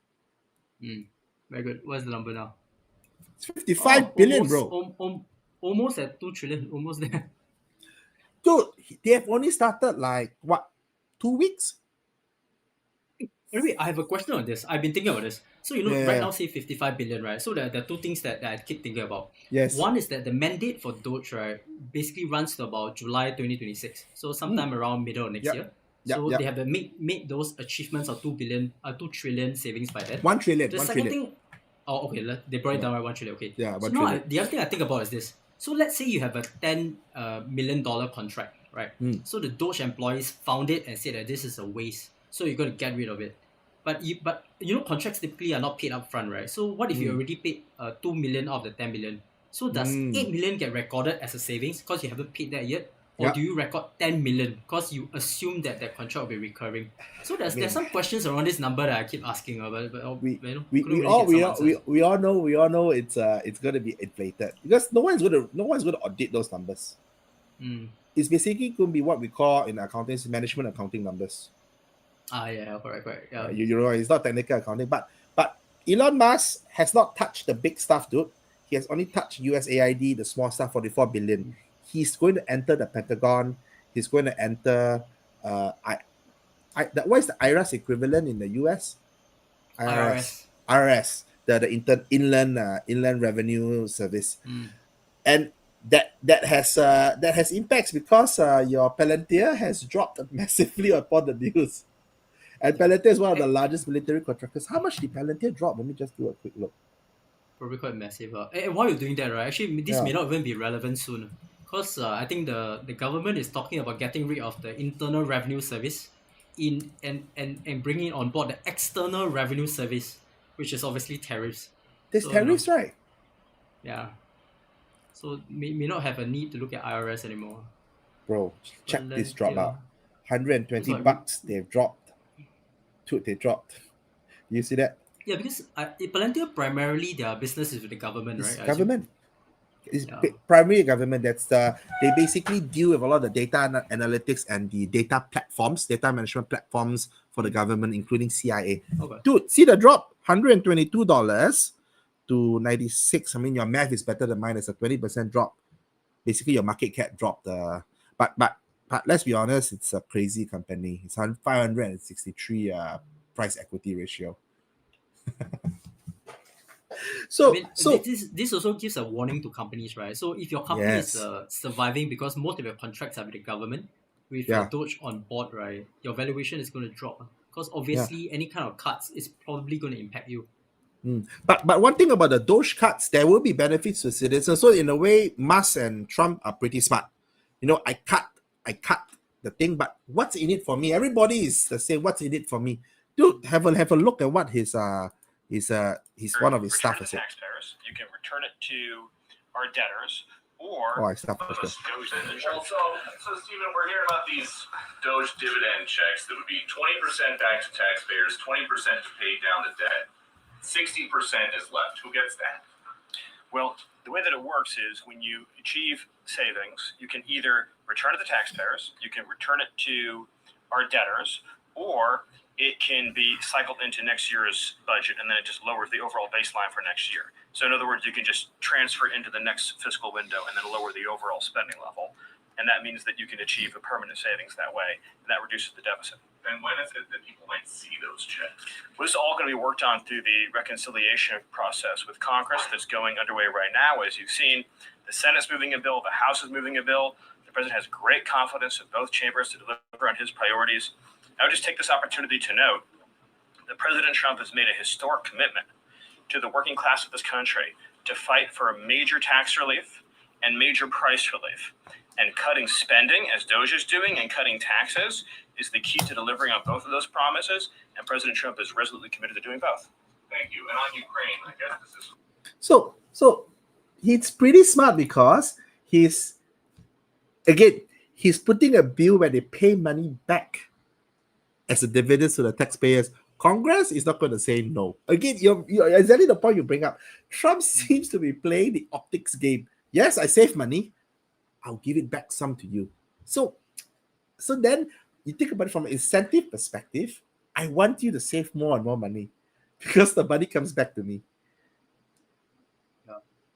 Very good. What's the number now? It's 55 billion, bro. Almost at 2 trillion. Almost there. Dude, they have only started like, what, 2 weeks? Anyway, I have a question on this. I've been thinking about this. So, right now, say 55 billion, right? So, there are two things that I keep thinking about. Yes. One is that the mandate for Doge, right, basically runs to about July 2026. So, sometime around middle of next year. So, they have made those achievements of 2 trillion savings by then. 1 trillion. The second thing, okay, they brought it down by 1 trillion. Okay. Yeah, 1 so trillion. now, the other thing I think about is this. So, let's say you have a $10 million contract, right? So, the Doge employees found it and said that this is a waste. So, you're going to get rid of it. But contracts typically are not paid up front, right? So what if you already paid 2 million out of the 10 million? So does 8 million get recorded as a savings because you haven't paid that yet? Or do you record 10 million because you assume that contract will be recurring? So there's some questions around this number that I keep asking about. But we all know it's going to be inflated because no one's going to audit those numbers. It's basically going to be what we call in accounting management accounting numbers. Yeah, correct. Yeah. It's not technical accounting, but Elon Musk has not touched the big stuff, dude. He has only touched USAID, the small stuff, 44 billion. He's going to enter the Pentagon. He's going to enter what is the IRS equivalent in the US? IRS, the Inland Revenue Service, and that has impacts because your Palantir has dropped massively upon the news. And Palantir is one of the largest military contractors. How much did Palantir drop? Let me just do a quick look. Probably quite massive. And while you're doing that, right, actually, this may not even be relevant soon. Because I think the government is talking about getting rid of the Internal Revenue Service and bringing on board the External Revenue Service, which is obviously tariffs. There's tariffs, right? Yeah. So may not have a need to look at IRS anymore. Bro, check this drop out. $120 they've dropped. They dropped. You see that? Yeah, because Palantir primarily their business is with the government, right? Government. It's Yeah. primary government. They basically deal with a lot of the data analytics and the data platforms, data management platforms for the government, including CIA. Okay. Dude, see the drop, $122 to 96. I mean, your math is better than mine. It's a 20% drop. Basically, your market cap dropped. But let's be honest, it's a crazy company. It's 563 price equity ratio. I mean, So this also gives a warning to companies, right? So if your company yes, is surviving because most of your contracts are with the government, with yeah, Doge on board, right, your valuation is going to drop. Because yeah. obviously, any kind of cuts is probably going to impact you. But one thing about the Doge cuts, there will be benefits to citizens. So in a way, Musk and Trump are pretty smart. You know, I cut the thing, but what's in it for me? Everybody is the same. What's in it for me? Dude, have a look at what his one of his return staff to has said. taxpayers. You can return it to our debtors, or Oh, I stopped. Doge Well, so Stephen, we're hearing about these Doge dividend checks that would be 20% back to taxpayers, 20% to pay down the debt, 60% is left. Who gets that? Well, the way that it works is when you achieve savings, you can either return it to the taxpayers, you can return it to our debtors, or it can be cycled into next year's budget, and then it just lowers the overall baseline for next year. So in other words, you can just transfer into the next fiscal window and then lower the overall spending level. And that means that you can achieve a permanent savings that way, and that reduces the deficit. And when is it that people might see those checks? Well, this is all going to be worked on through the reconciliation process with Congress that's going underway right now. As you've seen, the Senate's moving a bill, the House is moving a bill. The president has great confidence in both chambers to deliver on his priorities. I would just take this opportunity to note that President Trump has made a historic commitment to the working class of this country to fight for major tax relief and major price relief. And cutting spending, as DOGE is doing, and cutting taxes is the key to delivering on both of those promises. And President Trump is resolutely committed to doing both. Thank you. And on Ukraine, I guess this is. So he's pretty smart because he's putting a bill where they pay money back as a dividend to the taxpayers. Congress is not going to say no. Again, you're exactly the point you bring up. Trump seems to be playing the optics game. Yes, I save money. I'll give it back some to you. So then you think about it from an incentive perspective. I want you to save more and more money because the money comes back to me.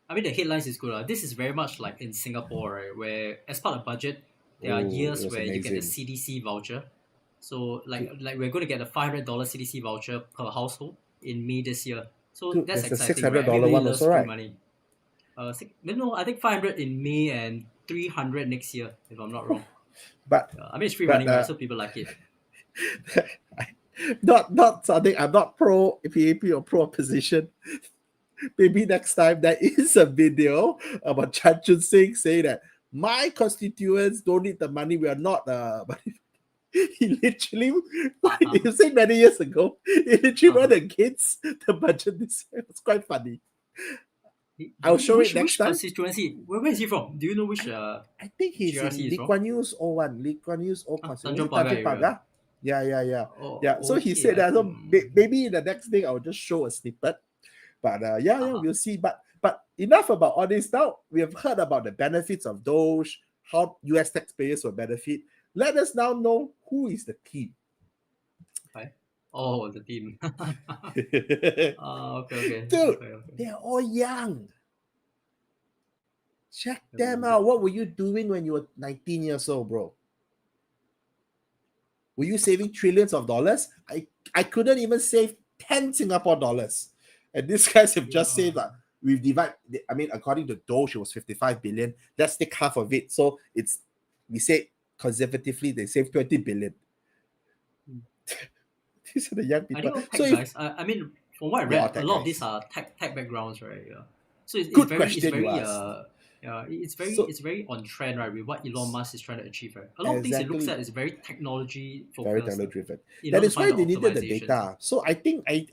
I mean, the headlines is good. This is very much like in Singapore, right, where as part of budget, there are years where you get the CDC voucher. So like we're going to get a $500 CDC voucher per household in May this year. So Dude, that's there's a exciting, $600 right? Everybody one loves also, free right? money. No, I think 500 in May and 300 next year, if I'm not wrong. But I mean, it's free money, right? So people like it. not something. I'm not pro PAP or pro opposition. Maybe next time there is a video about Chan Chun Sing saying that my constituents don't need the money. We are not but he literally, he said many years ago, he literally went against the budget this year. It's quite funny. I'll show it next time. Constituency? Where is he from? Do you know which? I think he's GRC in is Lee from? Kuan Yew's O1. Lee Kuan Yew's O constituency. Tanjong Pagar area. Pagar. Yeah. Oh, Yeah. So he said that. So maybe in the next thing I'll just show a snippet. But we'll see. But enough about all this. Now we have heard about the benefits of Doge, how US taxpayers will benefit. Let us now know who is the team. Okay. Oh, the team. Okay. Dude, okay. they're all young. Check them out. What were you doing when you were 19 years old, bro? Were you saving trillions of dollars? I couldn't even save 10 Singapore dollars. And these guys have just saved we've divided. I mean, according to Doge, it was 55 billion. Let's take half of it. So we say conservatively, they save 20 billion. These are the young people. I think guys. I mean, from what I read, a lot of these are tech backgrounds, right? Yeah. So it's Good very, question it's very, you asked. it's very on trend, right, with what Elon Musk is trying to achieve, right? A lot of things it looks at is very technology focused. Very technology driven. That is why they needed the data. So I think they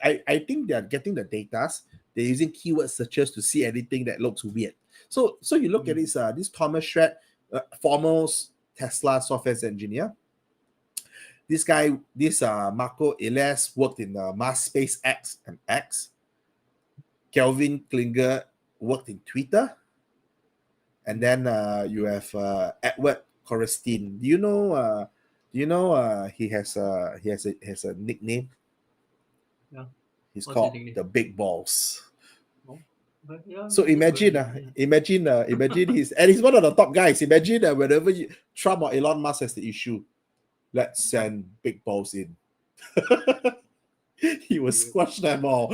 are getting the data. They're using keyword searches to see anything that looks weird. So you look at this Thomas Shred, former Tesla software engineer. This guy, Marco Elias worked in Musk, SpaceX and X. Kelvin Klinger worked in Twitter. and then you have Edward Correstine. Do you know? He has a nickname. Yeah. He's What's called his nickname? the Big Balls. Oh, but yeah, So that's imagine, good. imagine he's one of the top guys. Imagine whenever Trump or Elon Musk has the issue, let's send Big Balls in. He will squash them all.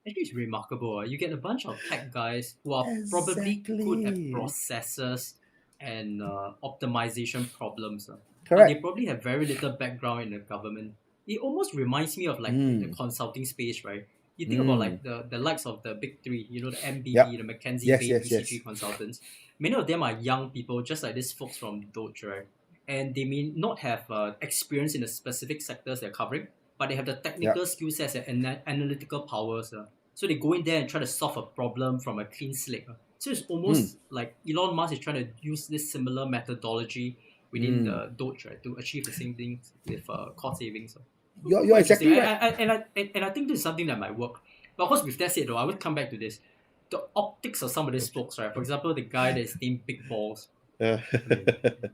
Actually, it's remarkable. You get a bunch of tech guys who are probably good at Exactly. processes and optimization problems. But Correct. they probably have very little background in the government. It almost reminds me of like the consulting space, right? You think about like the likes of the big three, you know, the MBB, Yep. the McKinsey Yes, based yes, BCG yes. consultants. Many of them are young people, just like these folks from DOGE, right? And they may not have experience in the specific sectors they're covering, but they have the technical skill sets and analytical powers. So they go in there and try to solve a problem from a clean slate. So it's almost like Elon Musk is trying to use this similar methodology within the DOGE, right, to achieve the same thing with cost savings. You're Quite exactly interesting. right. And I think this is something that might work. But of course, with that said, though, I would come back to this. The optics of some of these folks, right? For example, the guy that is named Big Balls. I mean,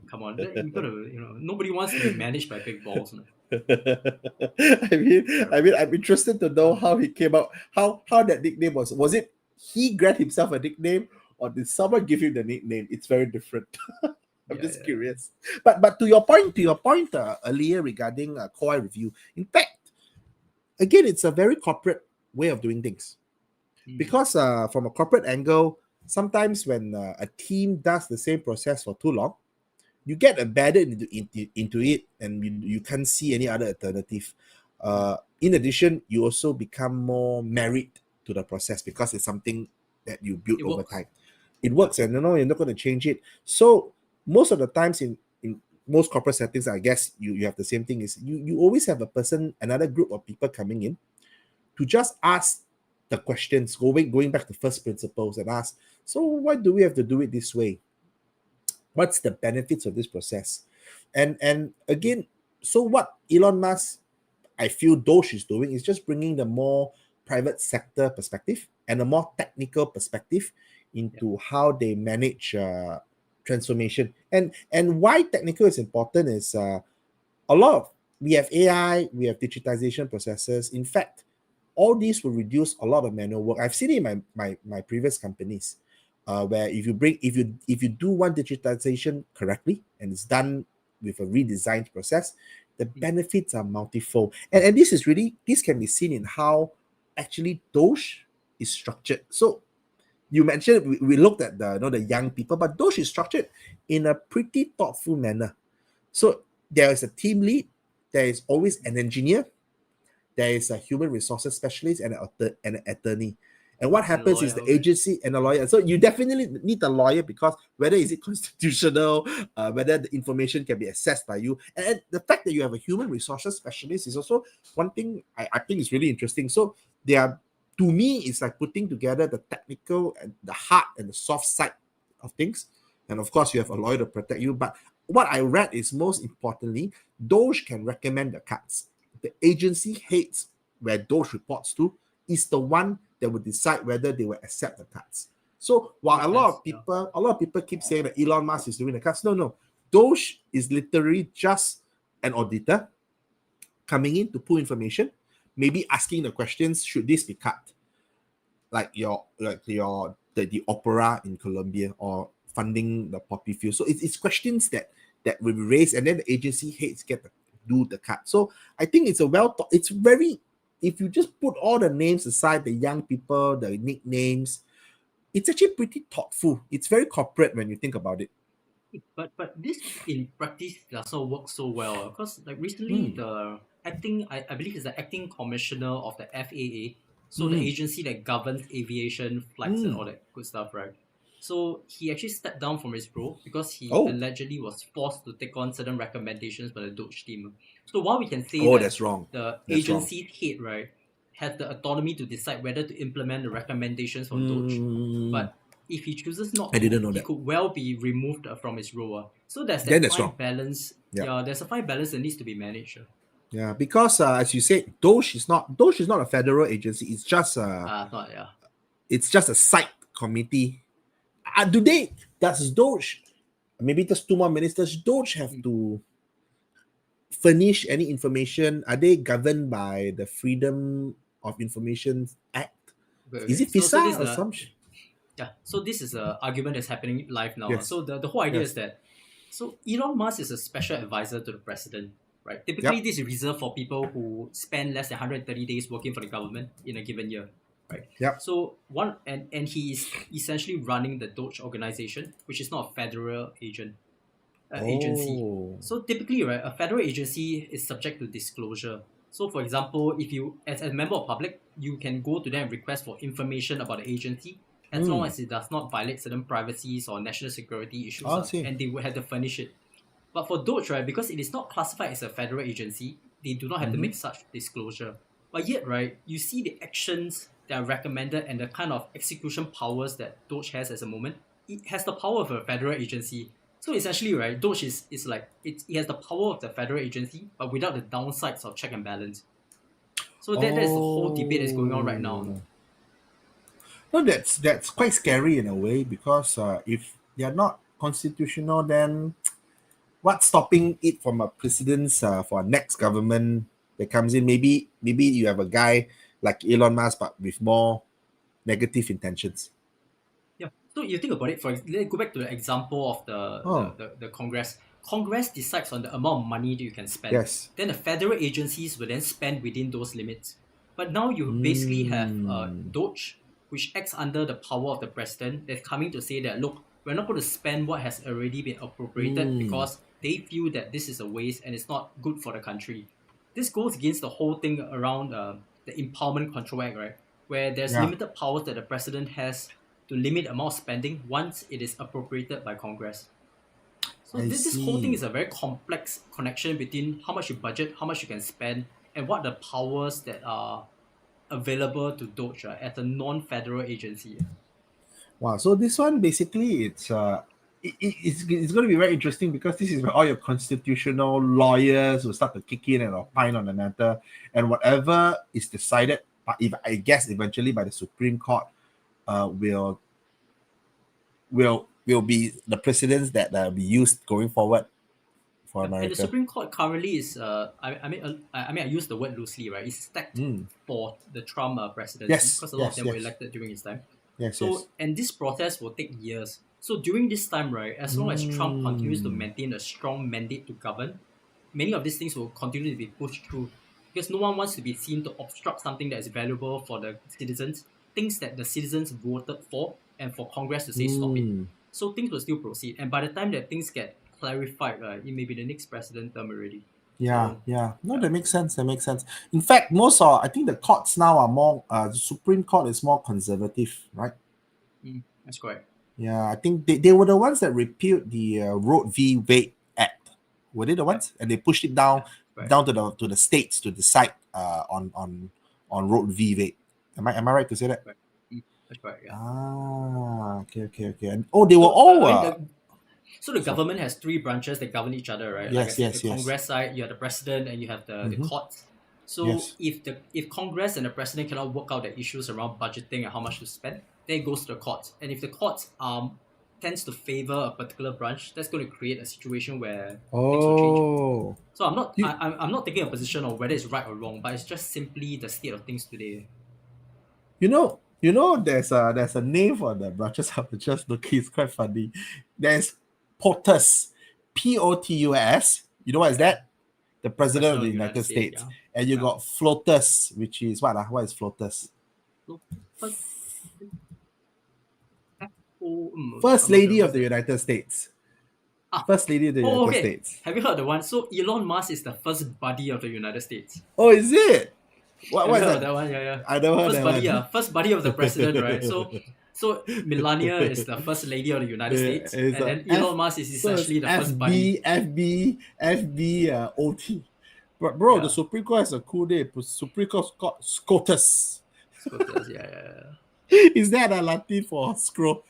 come on, you gotta, nobody wants to be managed by big balls. Man. I'm interested to know how he came out, how that nickname was. Was it he grabbed himself a nickname, or did someone give him the nickname? It's very different. I'm just curious. But to your point earlier regarding core review, in fact, again, it's a very corporate way of doing things. Because from a corporate angle, sometimes when a team does the same process for too long, you get embedded into it, and you can't see any other alternative. In addition, you also become more married to the process because it's something that you build over time. It works, and you're not going to change it. So most of the times in most corporate settings, I guess you have the same thing. Is you always have another group of people coming in to just ask the questions, going back to first principles, and ask, so why do we have to do it this way? What's the benefits of this process? And again, so what Elon Musk, I feel DOGE is doing, is just bringing the more private sector perspective and a more technical perspective into how they manage transformation. And why technical is important is we have AI, we have digitization processes. In fact, all these will reduce a lot of manual work. I've seen it in my previous companies, where if you do one digitization correctly and it's done with a redesigned process, the benefits are multifold. And this can be seen in how actually DOGE is structured. So you mentioned we looked at the young people, but DOGE is structured in a pretty thoughtful manner. So there is a team lead, there is always an engineer, there is a human resources specialist, and an attorney. And what happens is the agency and a lawyer. So you definitely need a lawyer, because whether is it constitutional, whether the information can be accessed by you. And the fact that you have a human resources specialist is also one thing I think is really interesting. So to me, it's like putting together the technical and the hard and the soft side of things. And of course, you have a lawyer to protect you. But what I read is, most importantly, DOGE can recommend the cuts. The agency heads where DOGE reports to is the one that will decide whether they will accept the cuts. So while a lot of people keep saying that Elon Musk is doing the cuts, no. DOGE is literally just an auditor coming in to pull information, maybe asking the questions, should this be cut? Like the opera in Colombia, or funding the poppy field. So it's questions that will be raised, and then the agency heads get to do the cut. So I think it's if you just put all the names aside, the young people, the nicknames, it's actually pretty thoughtful. It's very corporate when you think about it. But this in practice does not work so well, because like recently the acting, I believe is the acting commissioner of the FAA, so the agency that governs aviation flights and all that good stuff, right? So he actually stepped down from his role because he allegedly was forced to take on certain recommendations by the DOGE team. So while we can say that that's wrong. The agency's head, right, has the autonomy to decide whether to implement the recommendations from DOGE, but if he chooses not to, he could well be removed from his role. So there's that fine balance. Yeah, there's a fine balance that needs to be managed. Yeah, because as you said, DOGE is not a federal agency. It's just it's just a site committee. Does Doge, maybe just 2 more ministers, Doge have to furnish any information? Are they governed by the Freedom of Information Act? Okay, Is okay. it FISA So this is or a some? so this is an argument that's happening live now. Yes. So the whole idea Yes. is that so Elon Musk is a special advisor to the president, right? Typically, this is reserved for people who spend less than 130 days working for the government in a given year, right? Yep. So and he is essentially running the DOGE organization, which is not a federal agency. Oh. So typically, right, a federal agency is subject to disclosure. So, for example, if you, as a member of public, you can go to them and request for information about the agency, as long as it does not violate certain privacies or national security issues, I see. and they will have to furnish it. But for DOGE, right, because it is not classified as a federal agency, they do not have to make such disclosure. But yet, right, you see the actions that are recommended and the kind of execution powers that DOGE has at the moment. It has the power of a federal agency. So essentially, right, DOGE is like it has the power of the federal agency, but without the downsides of check and balance. So that is the whole debate that's going on right now. No, that's quite scary in a way, because if they are not constitutional, then what's stopping it from a precedence for a next government that comes in? Maybe you have a guy like Elon Musk, but with more negative intentions. Yeah. So you think about it. Let's go back to the example of the Congress. Congress decides on the amount of money that you can spend. Yes. Then the federal agencies will then spend within those limits. But now you basically have DOGE, which acts under the power of the president, that's coming to say that, look, we're not going to spend what has already been appropriated because they feel that this is a waste and it's not good for the country. This goes against the whole thing around the Empowerment Control Act, right? Where there's limited powers that the president has to limit the amount of spending once it is appropriated by Congress. So this whole thing is a very complex connection between how much you budget, how much you can spend, and what the powers that are available to DOGE as a non-federal agency. Wow. So this one basically it's going to be very interesting, because this is where all your constitutional lawyers will start to kick in and opine on the matter, and whatever is decided, but if I guess eventually by the Supreme Court, will be the precedents that will be used going forward for America. And the Supreme Court currently is, I use the word loosely, right? It's stacked for the Trump presidency, because a lot of them were elected during his time. And this process will take years. So during this time, right, as long as Trump continues to maintain a strong mandate to govern, many of these things will continue to be pushed through, because no one wants to be seen to obstruct something that is valuable for the citizens, things that the citizens voted for, and for Congress to say stop it. So things will still proceed. And by the time that things get clarified, it may be the next president term already. No, that makes sense. In fact, I think the courts now are more, the Supreme Court is more conservative, right? That's correct. Yeah, I think they were the ones that repealed the Roe v. Wade Act. Were they the ones? And they pushed it down to the states to decide on Roe v. Wade. Am I right to say that? Right. That's right. Yeah. Okay. And they were all. So the government has three branches that govern each other, right? Yes. The Congress side, you have the president, and you have the courts. So if Congress and the president cannot work out the issues around budgeting and how much to spend, then it goes to the courts. And if the courts tends to favor a particular branch, that's going to create a situation where things will change. So I'm not taking a position on whether it's right or wrong, but it's just simply the state of things today. You know, there's a name for the branches. I was just looking. It's quite funny. There's POTUS, POTUS. You know what is that? The President of the United States. Yeah. And you got FLOTUS, which is what? What is FLOTUS? First Lady of the United States. First Lady of the United States. Have you heard the one? So Elon Musk is the first buddy of the United States. Oh, is it? What is that? That one? Yeah. I never heard that one. First buddy of the president, right? So Melania is the first lady of the United States, and then Elon Musk is essentially the first buddy. FB, OT. But bro, the Supreme Court has a cool name. Supreme Court SCOTUS. SCOTUS, yeah. Is that a Latin for scrot?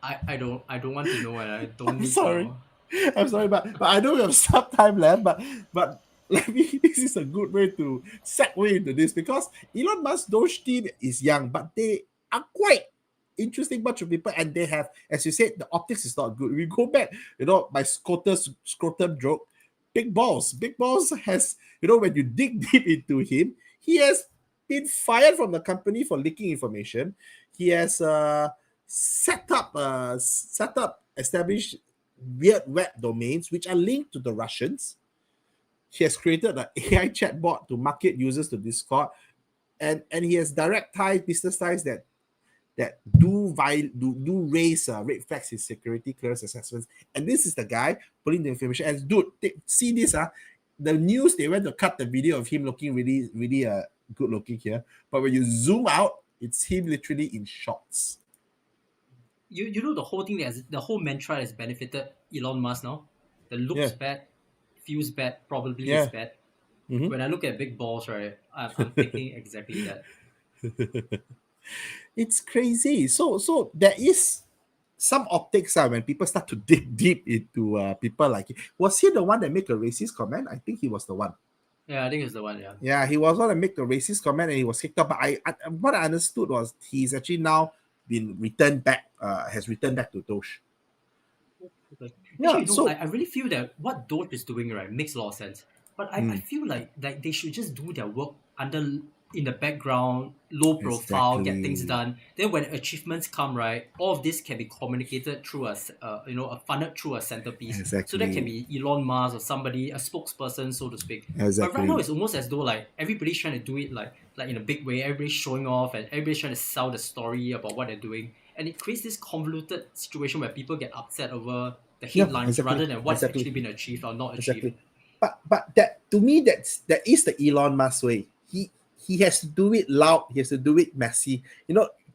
I don't want to know, and I don't. I'm sorry, but I know we have some time left. But this is a good way to segue into this, because Elon Musk DOGE team is young, but they are quite interesting bunch of people, and they have, as you said, the optics is not good. We go back, my scrotum joke. Big balls. Big balls has, when you dig deep into him, he has been fired from the company for leaking information. He has established weird web domains which are linked to the Russians. He has created an AI chatbot to market users to Discord, and he has direct ties, business ties that do raise red flags in security clearance assessments. And this is the guy putting the information. And dude, see this, the news, they went to cut the video of him looking really, really good looking here. But when you zoom out, it's him literally in shorts. You know the whole thing the whole mantra has benefited Elon Musk now. The looks bad, feels bad, probably is bad. Mm-hmm. When I look at big balls, right, I'm thinking exactly that. It's crazy. So there is some optics when people start to dig deep into people like him. Was he the one that made a racist comment? I think he was the one. Yeah, I think it's the one. Yeah. Yeah, he was one that made a racist comment and he was kicked out. But what I understood was he's actually now been returned back. Has returned back to Doge. Okay. Yeah, Actually, so I really feel that what Doge is doing, right, makes a lot of sense. But I feel like they should just do their work in the background, low profile, get things done. Then when achievements come, right, all of this can be communicated through funneled through a centerpiece. Exactly. So that can be Elon Musk or somebody, a spokesperson, so to speak. Exactly. But right now it's almost as though like everybody's trying to do it like in a big way. Everybody's showing off and everybody's trying to sell the story about what they're doing. And it creates this convoluted situation where people get upset over the headlines rather than what's actually been achieved or not achieved. But that, to me, that is the Elon Musk way. He has to do it loud. He has to do it messy.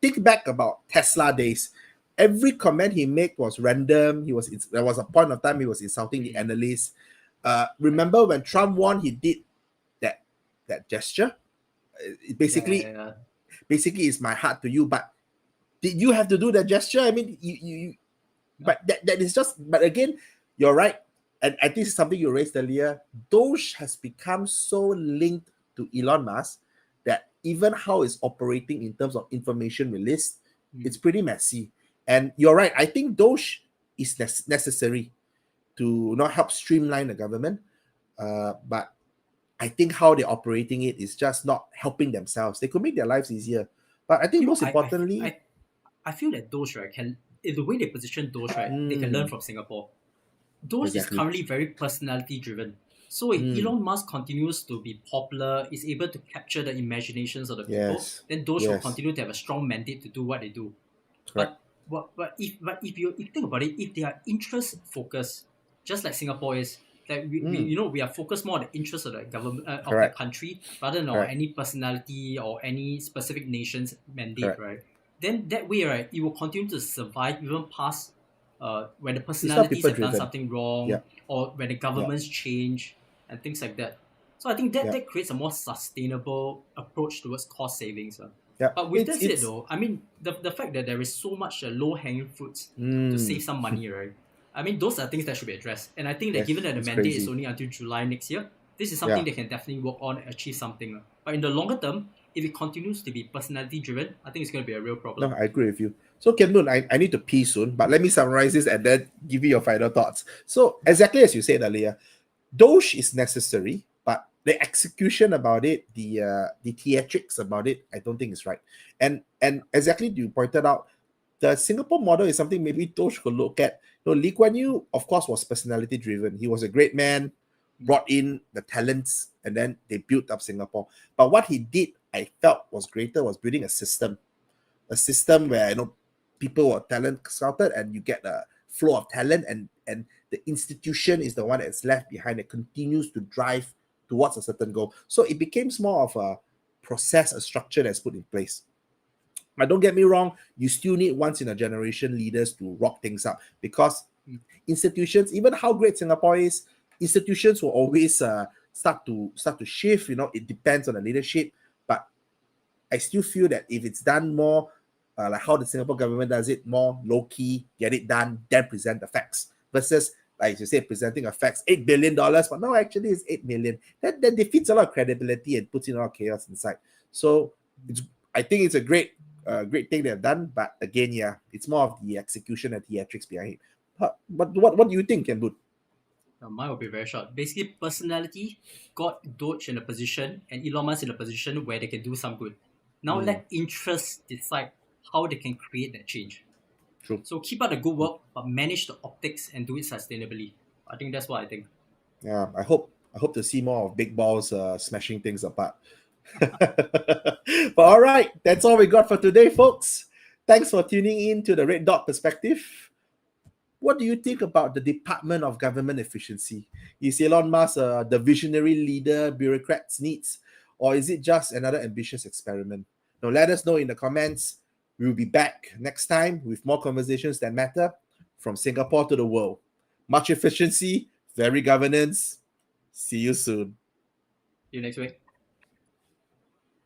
Think back about Tesla days. Every comment he made was random. There was a point of time he was insulting the analysts. Remember when Trump won, he did that gesture. Basically, it's my heart to you. But did you have to do that gesture? I mean, you. But that is just. But again, you're right. And I think it's something you raised earlier. Doge has become so linked to Elon Musk that even how it's operating in terms of information release, it's pretty messy. And you're right. I think Doge is necessary to not help streamline the government. But I think how they're operating it is just not helping themselves. They could make their lives easier. But I think most importantly... I feel that Doge, right, the way they position Doge, right, they can learn from Singapore. Doge is currently very personality driven. So if Elon Musk continues to be popular, is able to capture the imaginations of the people, then Doge will continue to have a strong mandate to do what they do. Correct. But if you think about it, if they are interest focused, just like Singapore is, like we are focused more on the interests of the government of the country rather than on any personality or any specific nation's mandate, right? Then that way, right, it will continue to survive even past when the personalities have done something wrong or when the governments change and things like that. So I think that creates a more sustainable approach towards cost savings. But with that said, though, I mean, the fact that there is so much low-hanging fruits to save some money, right? I mean, those are things that should be addressed. And I think that given that the mandate is only until July next year, this is something they can definitely work on and achieve something. But in the longer term, if it continues to be personality-driven, I think it's going to be a real problem. No, I agree with you. So, Ken, I need to pee soon, but let me summarize this and then give you your final thoughts. So, exactly as you said earlier, Doge is necessary, but the execution about it, the theatrics about it, I don't think is right. And exactly you pointed out, the Singapore model is something maybe Doge could look at. Lee Kuan Yew, of course, was personality-driven. He was a great man, brought in the talents, and then they built up Singapore. But what he did, I felt was greater, was building a system where people were talent scouted and you get a flow of talent and the institution is the one that's left behind that continues to drive towards a certain goal. So it becomes more of a process, a structure that's put in place. But don't get me wrong, you still need once in a generation leaders to rock things up because institutions, even how great Singapore is, institutions will always start to shift. It depends on the leadership. But I still feel that if it's done more like how the Singapore government does it, more low-key, get it done, then present the facts. Versus, like you say, presenting a facts, $8 billion, but no, actually it's 8 million. That defeats a lot of credibility and puts in a lot of chaos inside. So I think it's a great great thing they've done. But again, yeah, it's more of the execution and theatrics behind it. But what do you think, Kenwood? Mine will be very short. Basically, personality got Doge in a position and Elon Musk in a position where they can do some good. Now let interests decide how they can create that change. True. So keep up the good work, but manage the optics and do it sustainably. I think that's what I think. Yeah, I hope to see more of big balls smashing things apart. But all right, that's all we got for today, folks. Thanks for tuning in to the Red Dot Perspective. What do you think about the Department of Government Efficiency? Is Elon Musk the visionary leader bureaucrats needs, or is it just another ambitious experiment? Now, let us know in the comments. We'll be back next time with more conversations that matter from Singapore to the world. Much efficiency, very governance. See you soon. See you next week.